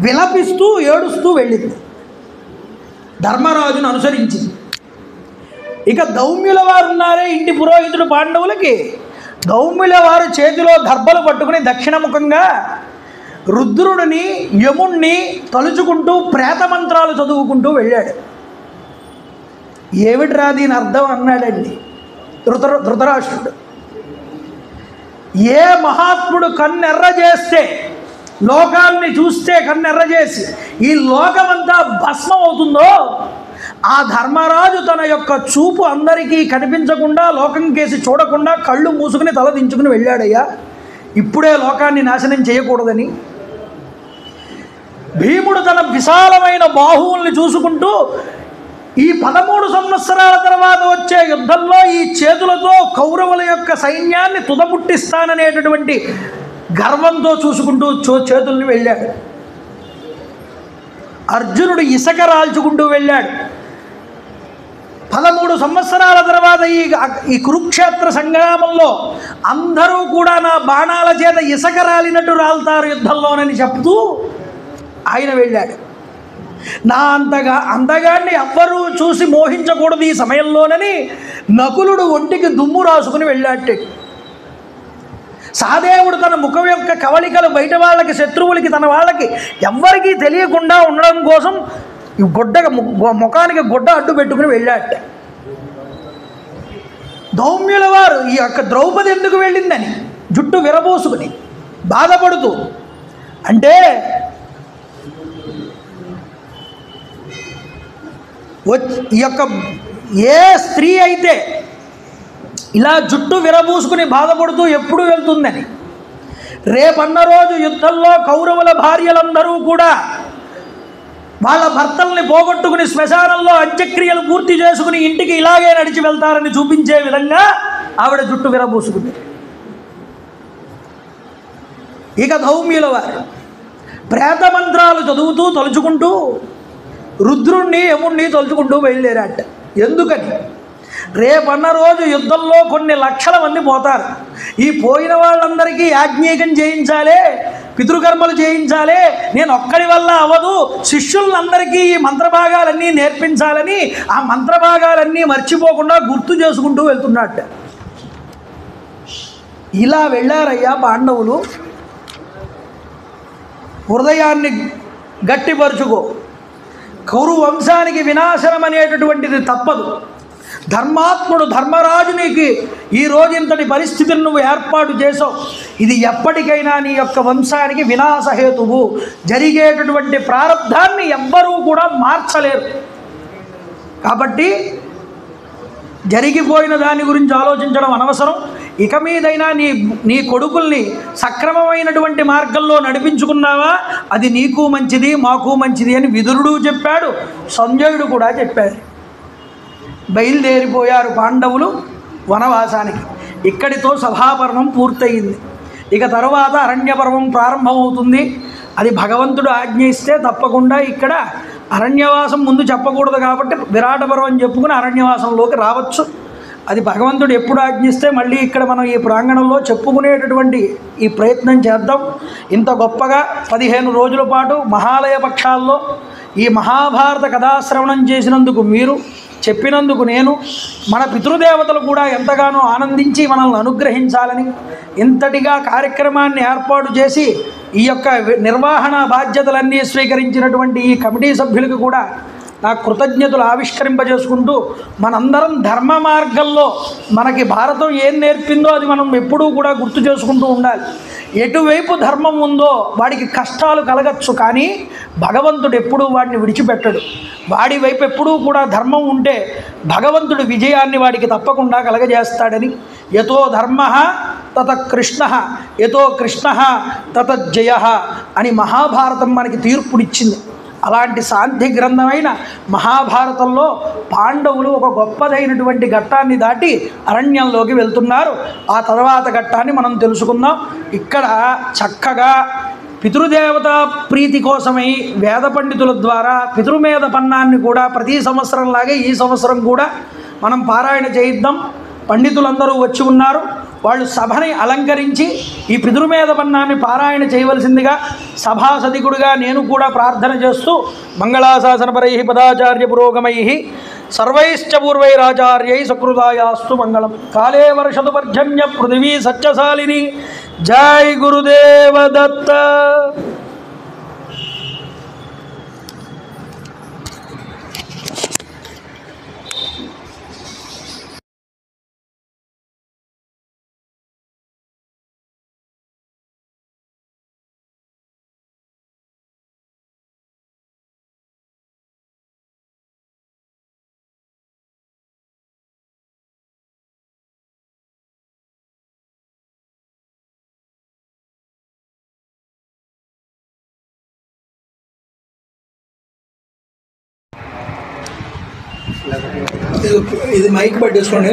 విలపిస్తూ ఏడుస్తూ వెళ్ళింది. ధర్మరాజును అనుసరించింది. ఇక దౌమ్యుల వారు ఉన్నారే ఇంటి పురోహితుడు పాండవులకి, దౌమ్యుల వారు చేతిలో దర్భలు పట్టుకుని దక్షిణముఖంగా రుద్రుడిని యముణ్ణి తలుచుకుంటూ ప్రేత మంత్రాలు చదువుకుంటూ వెళ్ళాడు. ఏమిట్రా దీని అర్థం అన్నాడండి ధృతరాష్ట్రుడు. ఏ మహాత్ముడు కన్నెర్ర చేస్తే, లోకాన్ని చూస్తే కన్నెర్ర చేసి ఈ లోకమంతా భస్మం అవుతుందో, ఆ ధర్మరాజు తన యొక్క చూపు అందరికీ కనిపించకుండా లోకం కేసి చూడకుండా కళ్ళు మూసుకుని తల దించుకుని వెళ్ళాడయ్యా, ఇప్పుడే లోకాన్ని నాశనం చేయకూడదని. భీముడు తన విశాలమైన బాహువుల్ని చూసుకుంటూ ఈ 13 సంవత్సరాల తర్వాత వచ్చే యుద్ధంలో ఈ చేతులతో కౌరవుల యొక్క సైన్యాన్ని తుదముట్టిస్తాననేటటువంటి గర్వంతో చూసుకుంటూ చేతుల్ని వెళ్ళాడు. అర్జునుడు ఇసక రాల్చుకుంటూ వెళ్ళాడు. 13 సంవత్సరాల తర్వాత ఈ కురుక్షేత్ర సంగ్రామంలో అందరూ కూడా నా బాణాల చేత ఇసక రాలినట్టు రాలుతారు యుద్ధంలోనని చెప్తూ ఆయన వెళ్ళాడు. నా అందగాన్ని ఎవ్వరూ చూసి మోహించకూడదు ఈ సమయంలోనని నకులుడు ఒంటికి దుమ్ము రాసుకుని వెళ్ళాడు. సహదేవుడు తన ముఖం యొక్క కవళికలు బయట వాళ్ళకి, శత్రువులకి, తన వాళ్ళకి ఎవ్వరికీ తెలియకుండా ఉండడం కోసం ముఖానికి గుడ్డ అడ్డు పెట్టుకుని వెళ్ళాడు. దౌమ్యుల వారు ఈ యొక్క ద్రౌపది ఎందుకు వెళ్ళిందని జుట్టు విరబోసుకుని బాధపడుతూ, అంటే ఈ యొక్క ఏ స్త్రీ అయితే ఇలా జుట్టు విరబూసుకుని బాధపడుతూ ఎప్పుడు వెళ్తుందని, రేపన్న రోజు యుద్ధంలో కౌరవుల భార్యలందరూ కూడా వాళ్ళ భర్తల్ని పోగొట్టుకుని శ్మశానంలో అంత్యక్రియలు పూర్తి చేసుకుని ఇంటికి ఇలాగే నడిచి వెళ్తారని చూపించే విధంగా ఆవిడ జుట్టు విరబూసుకుంది. ఇక దౌమ్యుల వారు ప్రేత మంత్రాలు చదువుతూ తలుచుకుంటూ రుద్రుణ్ణి యముణ్ణి తలుచుకుంటూ బయలుదేరాట. ఎందుకని, రేపన్న రోజు యుద్ధంలో కొన్ని లక్షల మంది పోతారు. ఈ పోయిన వాళ్ళందరికీ యాజ్ఞికం చేయించాలి, పితృకర్మలు చేయించాలి, నేను ఒక్కడి వల్ల అవ్వదు, శిష్యులందరికీ ఈ మంత్రభాగాలన్నీ నేర్పించాలని ఆ మంత్రభాగాలన్నీ మర్చిపోకుండా గుర్తు చేసుకుంటూ వెళ్తున్నట్ట. ఇలా వెళ్ళారయ్యా పాండవులు. హృదయాన్ని గట్టిపరుచుకో, కౌరవ వంశానికి వినాశనం అనేటటువంటిది తప్పదు. ధర్మాత్ముడు ధర్మరాజు నీకు ఈరోజు ఇంతటి పరిస్థితిని నువ్వు ఏర్పాటు చేసావు, ఇది ఎప్పటికైనా నీ యొక్క వంశానికి వినాశహేతువు. జరిగేటటువంటి ప్రారంధాన్ని ఎవ్వరూ కూడా మార్చలేరు. కాబట్టి జరిగిపోయిన దాని గురించి ఆలోచించడం అనవసరం. ఇక మీదైనా నీ కొడుకుల్ని సక్రమమైనటువంటి మార్గంలో నడిపించుకున్నావా, అది నీకు మంచిది మాకు మంచిది అని విదురుడు చెప్పాడు, సంజయుడు కూడా చెప్పాడు. బయలుదేరిపోయారు పాండవులు వనవాసానికి. ఇక్కడితో సభాపర్వం పూర్తయింది. ఇక తరువాత అరణ్యపర్వం ప్రారంభమవుతుంది. అది భగవంతుడు ఆజ్ఞ ఇస్తే తప్పకుండా ఇక్కడ అరణ్యవాసం ముందు చెప్పకూడదు కాబట్టి విరాట పర్వం చెప్పుకుని అరణ్యవాసంలోకి రావచ్చు. అది భగవంతుడు ఎప్పుడు ఆజ్ఞిస్తే మళ్ళీ ఇక్కడ మనం ఈ ప్రాంగణంలో చెప్పుకునేటటువంటి ఈ ప్రయత్నం చేద్దాం. ఇంత గొప్పగా 15 రోజుల పాటు మహాలయ పక్షాల్లో ఈ మహాభారత కథాశ్రవణం చేసినందుకు మీరు చెప్పినందుకు నేను, మన పితృదేవతలు కూడా ఎంతగానో ఆనందించి మనల్ని అనుగ్రహించాలని ఇంతటిగా కార్యక్రమాన్ని ఏర్పాటు చేసి ఈ యొక్క నిర్వహణ బాధ్యతలన్నీ స్వీకరించినటువంటి ఈ కమిటీ సభ్యులకు కూడా నా కృతజ్ఞతలు ఆవిష్కరింపజేసుకుంటూ, మనందరం ధర్మ మార్గంలో మనకి భారతం ఏం నేర్పిందో అది మనం ఎప్పుడూ కూడా గుర్తు చేసుకుంటూ ఉండాలి. ఎటువైపు ధర్మం ఉందో వాడికి కష్టాలు కలగచ్చు, కానీ భగవంతుడు ఎప్పుడూ వాడిని విడిచిపెట్టడు. వాడి వైపు ఎప్పుడూ కూడా ధర్మం ఉంటే భగవంతుడు విజయాన్ని వాడికి తప్పకుండా కలగజేస్తాడని, యతో ధర్మ తత కృష్ణ, యతో కృష్ణ తత జయ అని మహాభారతం మనకి తీర్పునిచ్చింది. అలాంటి శాంతి గ్రంథమైన మహాభారతంలో పాండవులు ఒక గొప్పదైనటువంటి ఘట్టాన్ని దాటి అరణ్యంలోకి వెళ్తున్నారు. ఆ తర్వాత ఘట్టాన్ని మనం తెలుసుకుందాం. ఇక్కడ చక్కగా పితృదేవత ప్రీతి కోసమై వేద పండితుల ద్వారా పితృమేధ పన్నాన్ని కూడా ప్రతి సంవత్సరంలాగే ఈ సంవత్సరం కూడా మనం పారాయణ చేయిద్దాం. పండితులందరూ వచ్చి ఉన్నారు. వాళ్ళు సభని అలంకరించి ఈ పితృమేధ పన్నాన్ని పారాయణ చేయవలసిందిగా సభాసదికుడిగా నేను కూడా ప్రార్థన చేస్తూ, మంగళాశాసనపరై పదాచార్య పురోగమై సర్వైశ్చ పూర్వైరాచార్యై సకృదాయాస్తు మంగళం. కాలే వర్షతు పర్జన్య పృథివీ సత్యశాలిని. జై గురుదేవ దత్త. ఇది మైక్ పట్టేసుకోండి,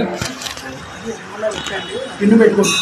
పిన్ను పెట్టుకోండి.